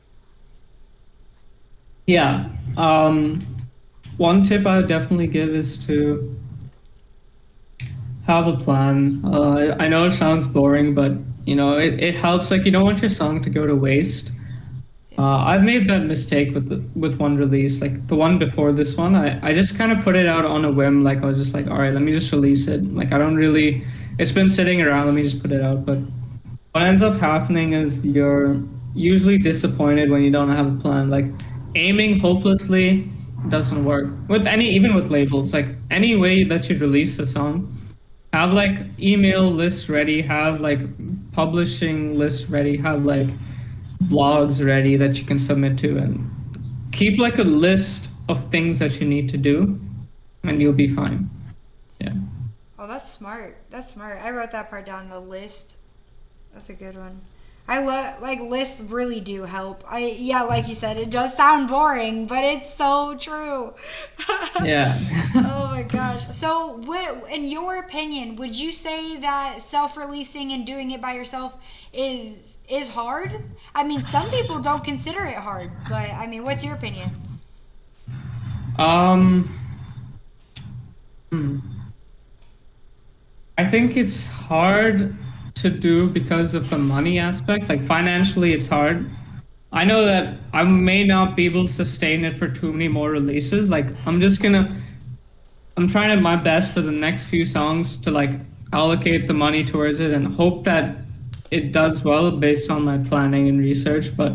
Yeah. One tip I would definitely give is to have a plan. I know it sounds boring, but it helps. Like you don't want your song to go to waste. I've made that mistake with one release, like the one before this one. I just kind of put it out on a whim. Like I was just like, all right, let me just release it. Like I don't really, it's been sitting around. Let me just put it out. But what ends up happening is you're usually disappointed when you don't have a plan. Like aiming hopelessly doesn't work with any, even with labels. Like any way that you release a song, have like email lists ready, have like publishing lists ready, have like blogs ready that you can submit to, and keep like a list of things that you need to do, and you'll be fine. Yeah. Oh, that's smart. That's smart. I wrote that part down, the list. That's a good one. I love, like, lists really do help. Yeah, like you said, it does sound boring, but it's so true. Yeah. Oh my gosh. So, in your opinion, would you say that self-releasing and doing it by yourself is hard? I mean, some people don't consider it hard, but I mean, what's your opinion? Um, hmm. I think it's hard to do because of the money aspect. Like financially, it's hard. I know that I may not be able to sustain it for too many more releases. Like I'm trying my best for the next few songs to like allocate the money towards it and hope that it does well based on my planning and research. But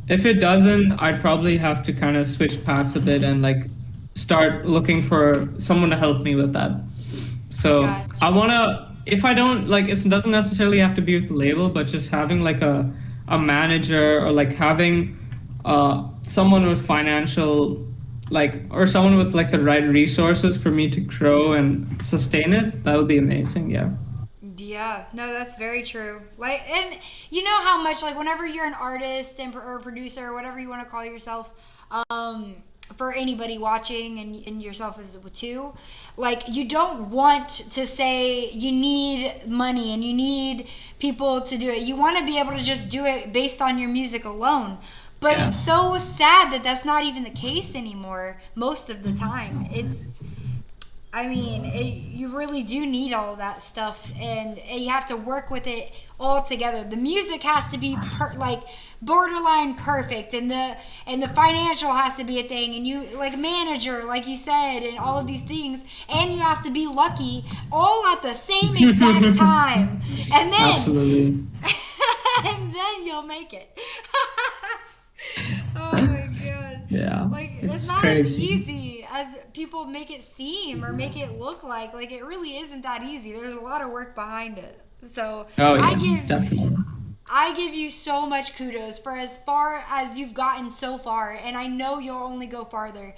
if it doesn't, I'd probably have to kind of switch paths a bit and like start looking for someone to help me with that. So I Gotcha. wanna, if I don't like, it doesn't necessarily have to be with the label, but just having like a manager or like having someone with financial like or someone with like the right resources for me to grow and sustain it, that would be amazing. Yeah. Yeah, no, that's very true. Like, and you know how much, like, whenever you're an artist or producer or whatever you want to call yourself, um, for anybody watching and yourself as too, like, you don't want to say you need money and you need people to do it. You want to be able to just do it based on your music alone. But Yeah. it's so sad that that's not even the case anymore most of the time. I mean, you really do need all of that stuff, and you have to work with it all together. The music has to be like borderline perfect, and the financial has to be a thing, and you like manager, like you said, and all of these things, and you have to be lucky all at the same exact time, and then Absolutely. and then you'll make it. Oh my god. Yeah. Like it's It's not as crazy. easy as people make it seem or make it look like. Like it really isn't that easy. There's a lot of work behind it. So Oh I yeah, give definitely. I give you so much kudos for as far as you've gotten so far, and I know you'll only go farther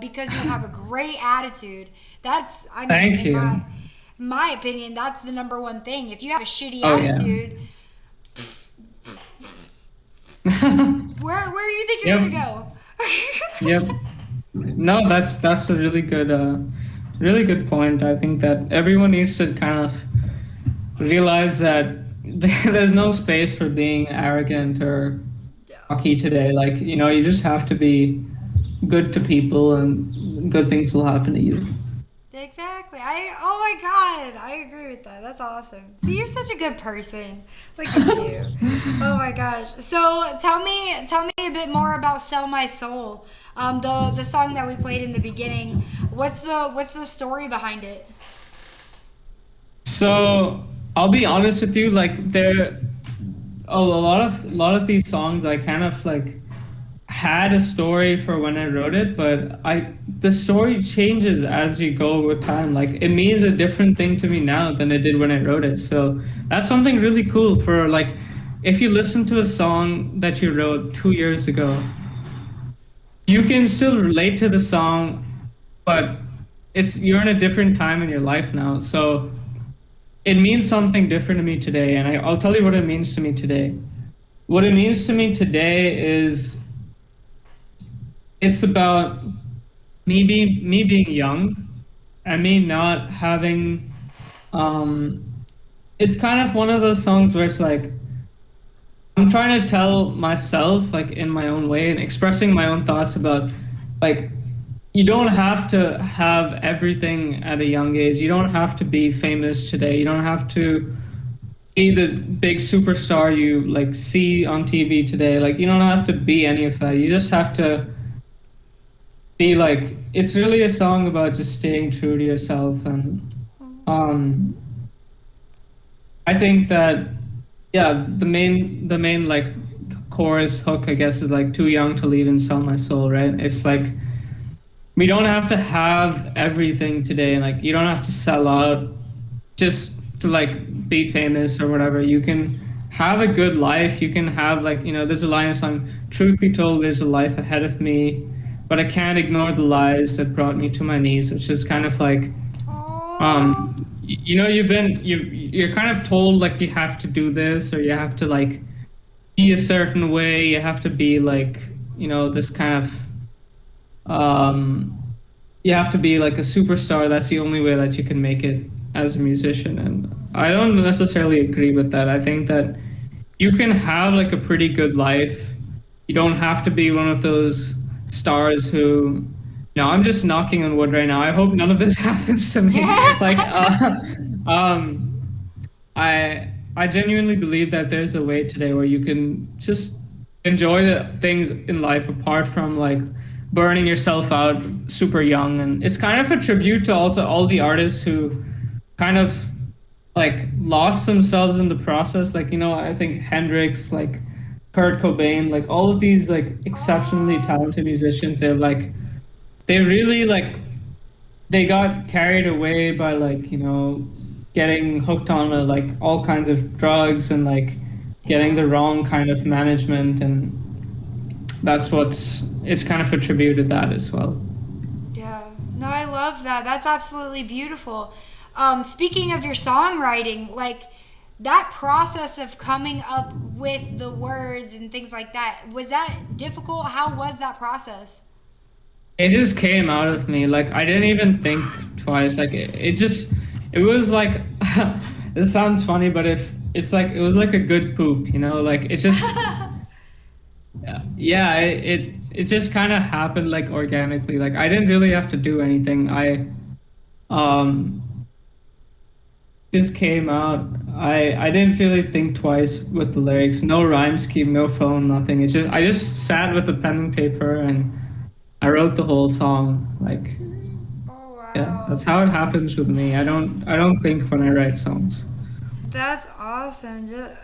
because you have a great attitude. That's, I mean, Thank in you. my opinion, that's the number one thing. If you have a shitty Oh yeah. attitude, where do you think you're Yep. gonna go? Yep. No, that's a really good point. I think that everyone needs to kind of realize that there's no space for being arrogant or Yeah. cocky today. Like, you just have to be good to people and good things will happen to you. Exactly. Oh my god, I agree with that. That's awesome. See, you're such a good person. Look at you. Oh my gosh. So tell me a bit more about "Sell My Soul." The song that we played in the beginning. What's the story behind it? So I'll be honest with you, like a lot of these songs I kind of like had a story for when I wrote it, but the story changes as you go with time. Like it means a different thing to me now than it did when I wrote it. So that's something really cool for like if you listen to a song that you wrote 2 years ago, you can still relate to the song, but you're in a different time in your life now. So it means something different to me today, and I'll tell you what it means to me today. What it means to me today is it's about me being young and me not having it's kind of one of those songs where it's like I'm trying to tell myself like in my own way and expressing my own thoughts about like you don't have to have everything at a young age. You don't have to be famous today. You don't have to be the big superstar you like see on TV today. Like you don't have to be any of that. You just have to be like it's really a song about just staying true to yourself and um I think that yeah the main like chorus hook, I guess, is like too young to leave and sell my soul, right? It's like we don't have to have everything today. Like you don't have to sell out just to like be famous or whatever. You can have a good life. You can have like, there's a line in a song, truth be told, there's a life ahead of me, but I can't ignore the lies that brought me to my knees, which is kind of like, Oh. you're kind of told like you have to do this or you have to like be a certain way. You have to be like, this kind of you have to be like a superstar. That's the only way that you can make it as a musician. And I don't necessarily agree with that. I think that you can have like a pretty good life. You don't have to be one of those stars who, I'm just knocking on wood right now. I hope none of this happens to me. Like, I genuinely believe that there's a way today where you can just enjoy the things in life apart from like burning yourself out super young. And it's kind of a tribute to also all the artists who kind of like lost themselves in the process. Like, I think Hendrix, like Kurt Cobain, like all of these like exceptionally talented musicians, they really like they got carried away by like, getting hooked on like all kinds of drugs and like getting the wrong kind of management, and it's kind of a tribute to that as well. Yeah. No, I love that. That's absolutely beautiful. Speaking of your songwriting, like that process of coming up with the words and things like that, was that difficult? How was that process? It just came out of me. Like I didn't even think twice. Like it was like this sounds funny, but if it's like it was like a good poop, like it's just yeah, it just kind of happened like organically. Like I didn't really have to do anything. I um just came out. I didn't really think twice with the lyrics. No rhyme scheme, no phone, nothing. I just sat with a pen and paper and I wrote the whole song. Like Oh yeah, wow. that's how it happens with me. I don't think when I write songs. That's awesome. Just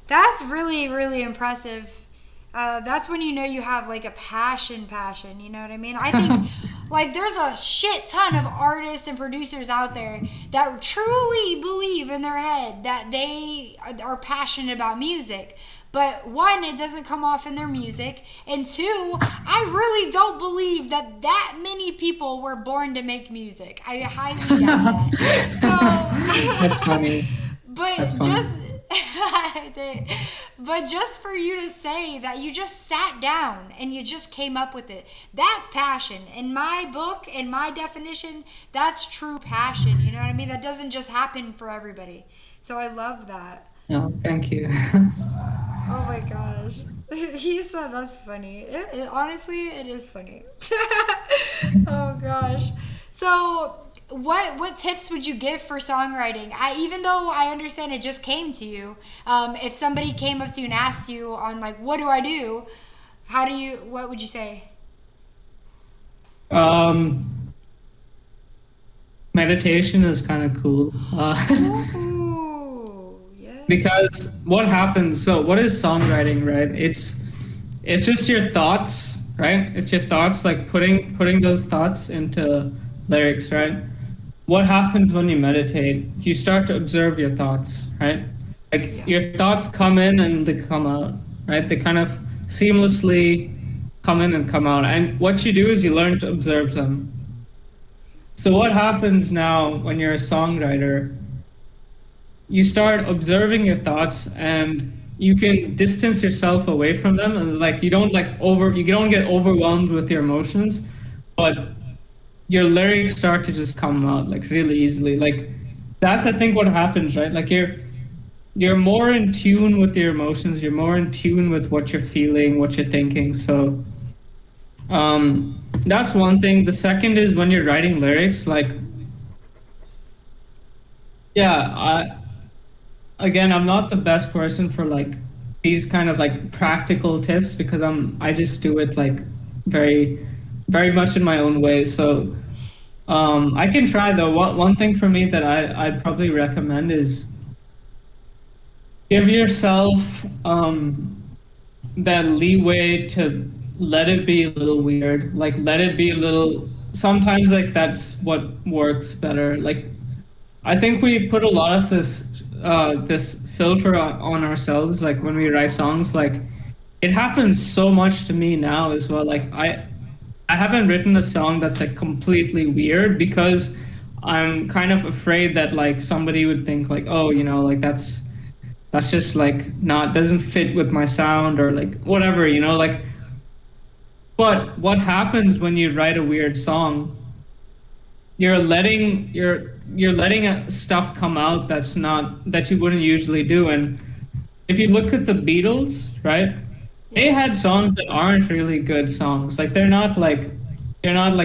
that's really, really impressive. That's when you know you have like a passion, you know what I mean? I think like there's a shit ton of artists and producers out there that truly believe in their head that they are passionate about music. But one, it doesn't come off in their music, and two, I really don't believe that many people were born to make music. I highly doubt that. That's funny. That's But funny. just but just for you to say that you just sat down and you just came up with it, that's passion. In my book, in my definition, that's true passion. You know what I mean? That doesn't just happen for everybody. So I love that. No, thank you. Oh my gosh. He said that's funny. Honestly, it is funny. Oh gosh. So, what tips would you give for songwriting? Even though I understand it just came to you, if somebody came up to you and asked you on like, what do I do? What would you say? Um, Meditation is kind of cool. Ooh, yes. Because what happens, so what is songwriting, right? It's just your thoughts, right? It's your thoughts, like putting those thoughts into lyrics, right? What happens when you meditate? You start to observe your thoughts, right? Like Yeah. your thoughts come in and they come out, right? They kind of seamlessly come in and come out. And what you do is you learn to observe them. So what happens now when you're a songwriter? You start observing your thoughts and you can distance yourself away from them, and like you don't get overwhelmed with your emotions, but your lyrics start to just come out like really easily. Like that's I think what happens, right? Like you're more in tune with your emotions, you're more in tune with what you're feeling, what you're thinking. So that's one thing. The second is when you're writing lyrics, like yeah, again, I'm not the best person for like these kind of like practical tips because I just do it like very very much in my own way. So I can try though. One thing for me that I'd probably recommend is Give yourself that leeway to let it be a little weird. Like let it be a little. Sometimes like that's what works better. Like I think we put a lot of this filter on ourselves. Like when we write songs, like it happens so much to me now as well. Like I haven't written a song that's like completely weird because I'm kind of afraid that like somebody would think like, oh, like that's just like not doesn't fit with my sound or like whatever, like. But what happens when you write a weird song? You're letting stuff come out that's not that you wouldn't usually do. And if you look at the Beatles, right? They Yeah. had songs that aren't really good songs. Like they're not like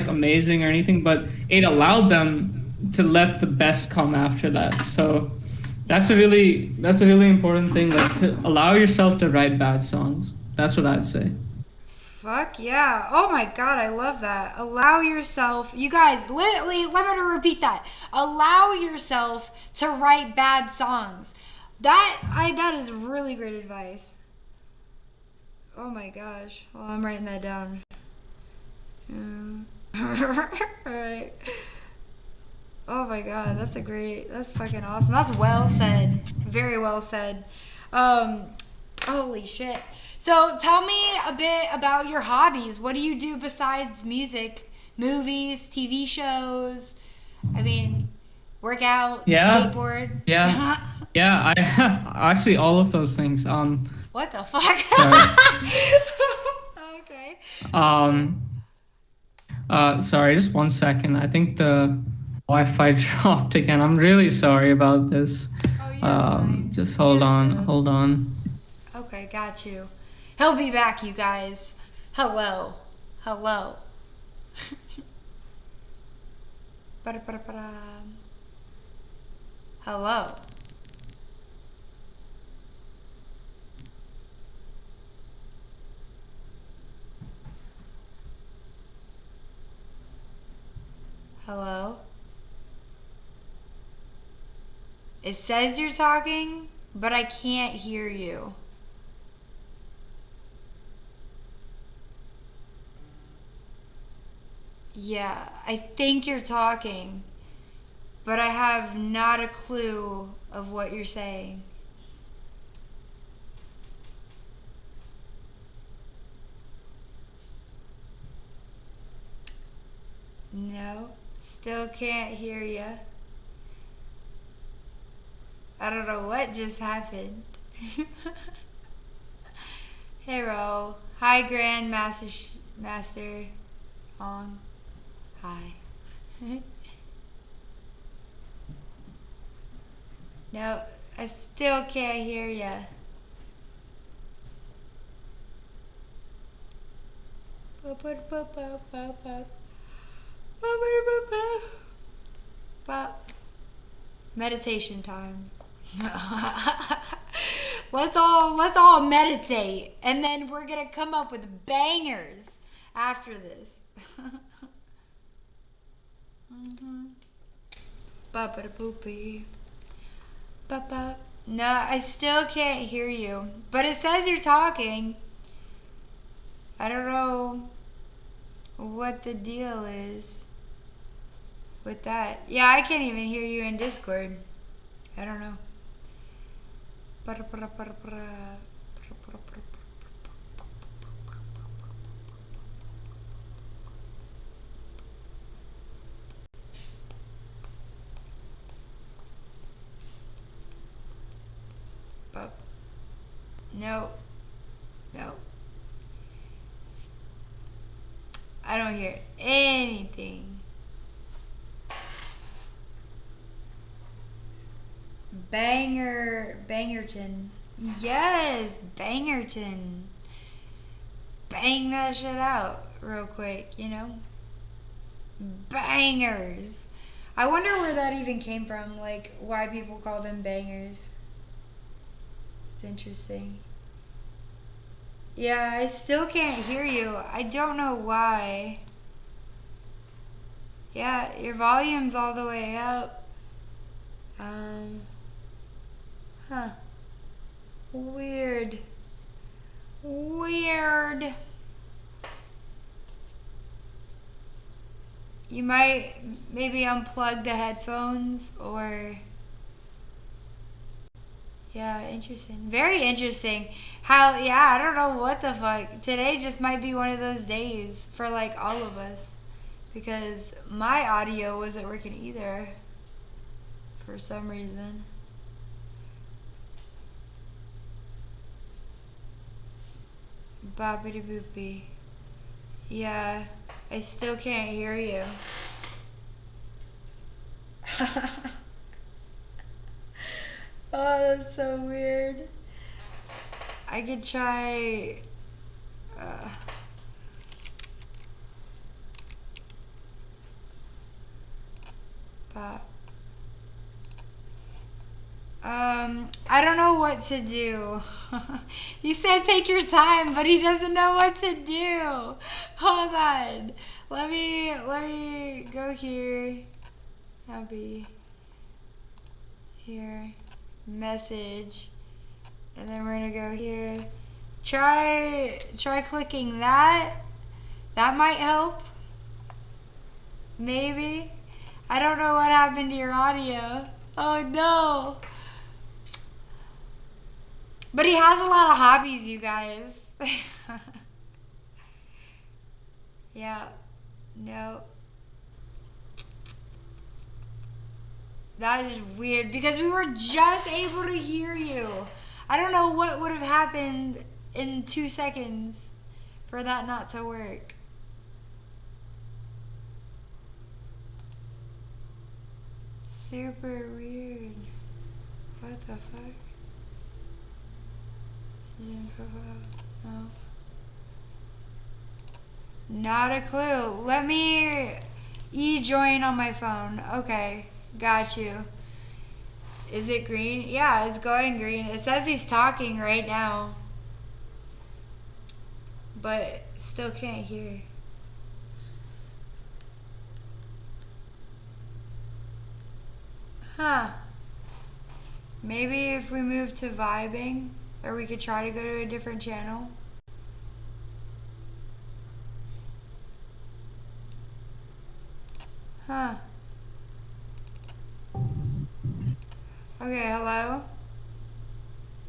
amazing or anything, but it allowed them to let the best come after that. So Yeah. that's a really important thing, like to allow yourself to write bad songs. That's what I'd say. Fuck yeah. Oh my god, I love that. Allow yourself, you guys, let me repeat that. Allow yourself to write bad songs. That is really great advice. Oh my gosh. Well, I'm writing that down. Mm. Alright. Oh my god, that's fucking awesome. That's well said. Very well said. Um, holy shit. So tell me a bit about your hobbies. What do you do besides music? Movies, TV shows? I mean, work out, Yeah, skateboard? yeah, yeah. I actually all of those things. What the fuck? Sorry. Okay. Cool. Um, sorry, just 1 second. I think the Wi-Fi dropped again. I'm really sorry about this. Oh, you're fine. Just hold You're on, good. hold on. Okay, got you. He'll be back, you guys. Hello. Hello. Ba-da-ba-da-ba-da. Hello. Hello. It says you're talking, but I can't hear you. Yeah, I think you're talking, but I have not a clue of what you're saying. No, still can't hear you. I don't know what just happened. Hey, Ro. Hi, Grand Master Master Ong. Hi. No, I still can't hear ya. Meditation time. let's all meditate, and then we're gonna come up with bangers after this. Mhm. Ba-ba-da-boopy. Ba-ba. No, I still can't hear you, but it says you're talking. I don't know what the deal is with that. Yeah, I can't even hear you in Discord. I don't know. But no, no, I don't hear anything. Bangerton. Yes, Bangerton. Bang that shit out real quick. Bangers. I wonder where that even came from, like why people call them bangers. It's interesting. Yeah, I still can't hear you. I don't know why. Yeah, your volume's all the way up. Um, huh. Weird. Weird. You might maybe unplug the headphones or. Yeah, interesting. Very interesting. How, yeah, I don't know what the fuck. Today just might be one of those days for like all of us. Because my audio wasn't working either. For some reason. Boppity boopy. Yeah, I still can't hear you. Oh, that's so weird. I could try. Uh, but I don't know what to do. You said take your time, but he doesn't know what to do. Hold on. Let me go here. I'll be here. Message. And then we're gonna go here. Try clicking that. That might help. Maybe. I don't know what happened to your audio. Oh no. But he has a lot of hobbies, you guys. Yeah. No. That is weird because we were just able to hear you. I don't know what would have happened in 2 seconds for that not to work. Super weird. What the fuck? No. Not a clue. Let me join on my phone. Okay, got you. Is it green? Yeah, it's going green. It says he's talking right now. But still can't hear. Huh. Maybe if we move to vibing, or we could try to go to a different channel. Huh. Okay, hello?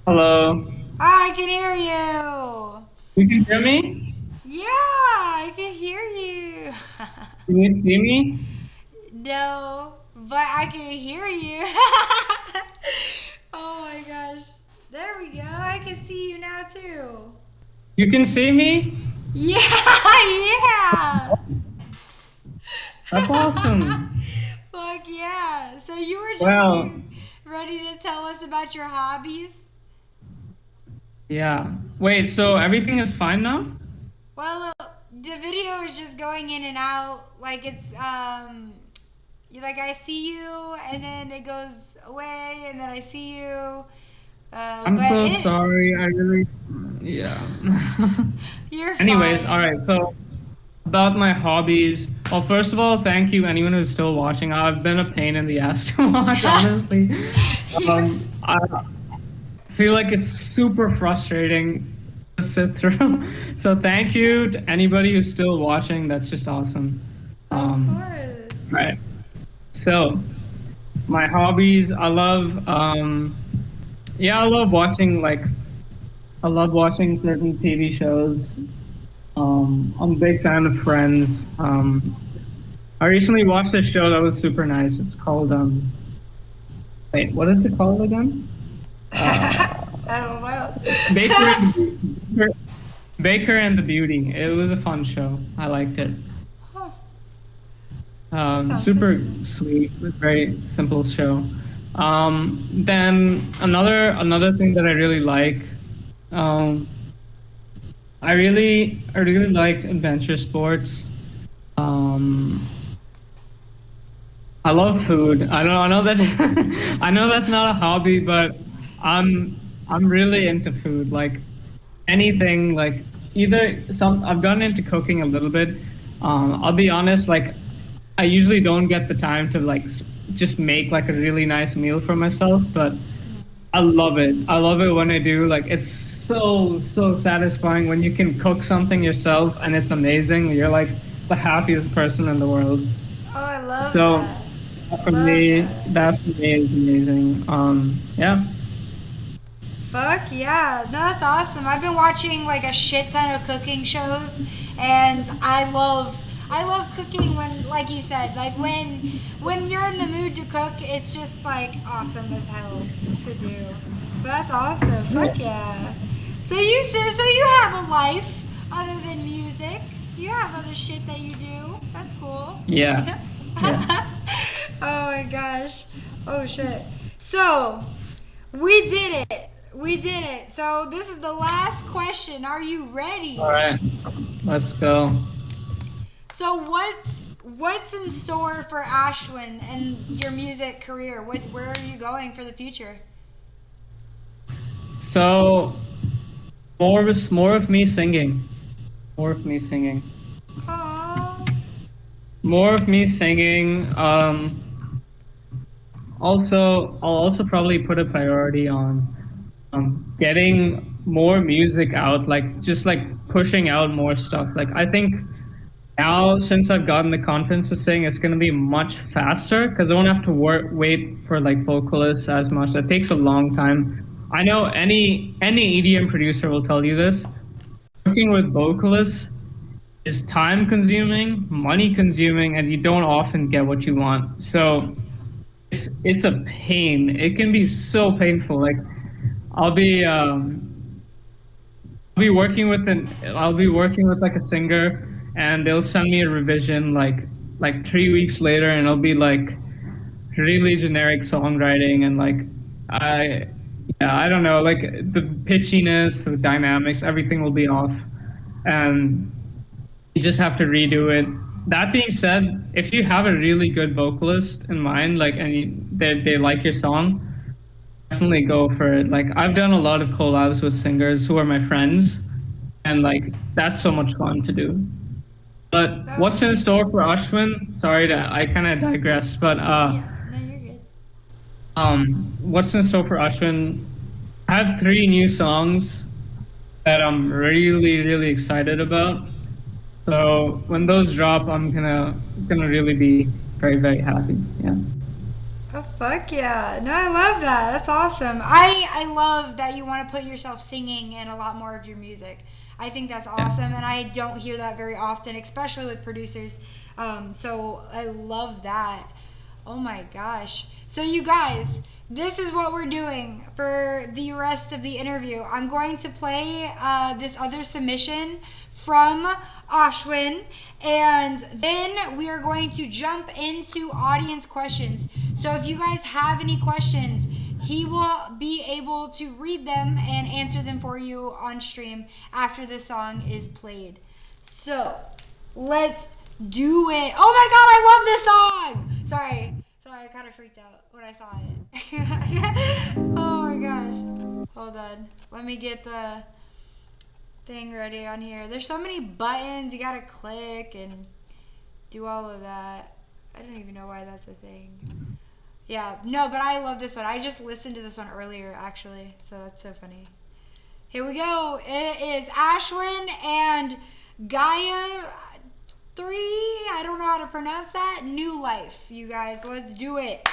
Hello. Ah, I can hear you! You can hear me? Yeah, I can hear you! Can you see me? No, but I can hear you. Oh my gosh. There we go. I can see you now too. You can see me? Yeah, yeah. That's awesome. Fuck yeah. So you were just Well, getting ready to tell us about your hobbies? yeah. Wait, so everything is fine now? Well, the video is just going in and out. Like it's like I see you and then it goes away and then I see you. I'm But so it sorry. I really, yeah. you're Anyways, all fine. right. So about my hobbies. Well, first of all, thank you anyone who's still watching. I've been a pain in the ass to watch, honestly. You're I feel like it's super frustrating to sit through. So thank you to anybody who's still watching. That's just awesome. of Um, course. right. So my hobbies, yeah, I love watching certain TV shows. I'm a big fan of Friends. I recently watched a show that was super nice. It's called wait, what is it called again? I don't know. Baker and the Baker, Baker and the Beauty. It was a fun show. I liked it. Huh, that sounds Super interesting. sweet, very simple show. Then another thing that I really like. Um, I really like adventure sports. Um, I love food. I know that's I know that's not a hobby, but I'm really into food. Like anything, like either some I've gotten into cooking a little bit. I'll be honest, like I usually don't get the time to just make like a really nice meal for myself, but I love it. I love it when I do. Like it's so satisfying when you can cook something yourself and it's amazing. You're like the happiest person in the world. Oh, I love So that. for Love me, that. that for me is amazing. Yeah. Fuck yeah, no, that's awesome. I've been watching like a shit ton of cooking shows, and I love cooking when, like you said, like when you're in the mood to cook, it's just like awesome as hell to do. But that's awesome. Fuck yeah. So you have a life other than music. You have other shit that you do. That's cool. Yeah. Yeah. Oh my gosh. Oh shit. So we did it. We did it. So this is the last question. Are you ready? All right. Let's go. So what's in store for Ashwin and your music career? Where are you going for the future? So more of me singing. More of me singing. Aww. More of me singing. Also, I'll also probably put a priority on getting more music out, like just like pushing out more stuff. Like I think now, since I've gotten the confidence to sing, it's gonna be much faster because I won't have to wait for like vocalists as much. That takes a long time. I know any EDM producer will tell you this. Working with vocalists is time consuming, money consuming, and you don't often get what you want. So it's a pain. It can be so painful. Like I'll be I'll be working with like a singer, and they'll send me a revision like 3 weeks later, and it'll be like really generic songwriting, and like I yeah, I don't know, like the pitchiness, the dynamics, everything will be off, and you just have to redo it. That being said, if you have a really good vocalist in mind, like and they like your song, definitely go for it. Like I've done a lot of collabs with singers who are my friends, and like that's so much fun to do. But That what's in was store for Ashwin? Sorry to I kind of digress, but yeah. No, you're good. what's in store for Ashwin? I have 3 new songs that I'm really excited about. So when those drop, I'm gonna really be very happy. Yeah. Oh fuck yeah. No, I love that. That's awesome. I love that you want to put yourself singing in a lot more of your music. I think that's Yeah. awesome, and I don't hear that very often, especially with producers. So I love that. Oh my gosh. So you guys, this is what we're doing for the rest of the interview. I'm going to play this other submission from Ashwin, and then we are going to jump into audience questions. So if you guys have any questions, he will be able to read them and answer them for you on stream after the song is played. So let's do it. Oh my god, I love this song! Sorry, I kind of freaked out when I saw it. Oh my gosh. Hold on. Let me get the thing ready on here. There's so many buttons you gotta click and do all of that. I don't even know why that's a thing. Yeah, no, but I love this one. I just listened to this one earlier, actually, so that's so funny. Here we go. It is Ashwin and Gaia 3. I don't know how to pronounce that. New Life, you guys. Let's do it.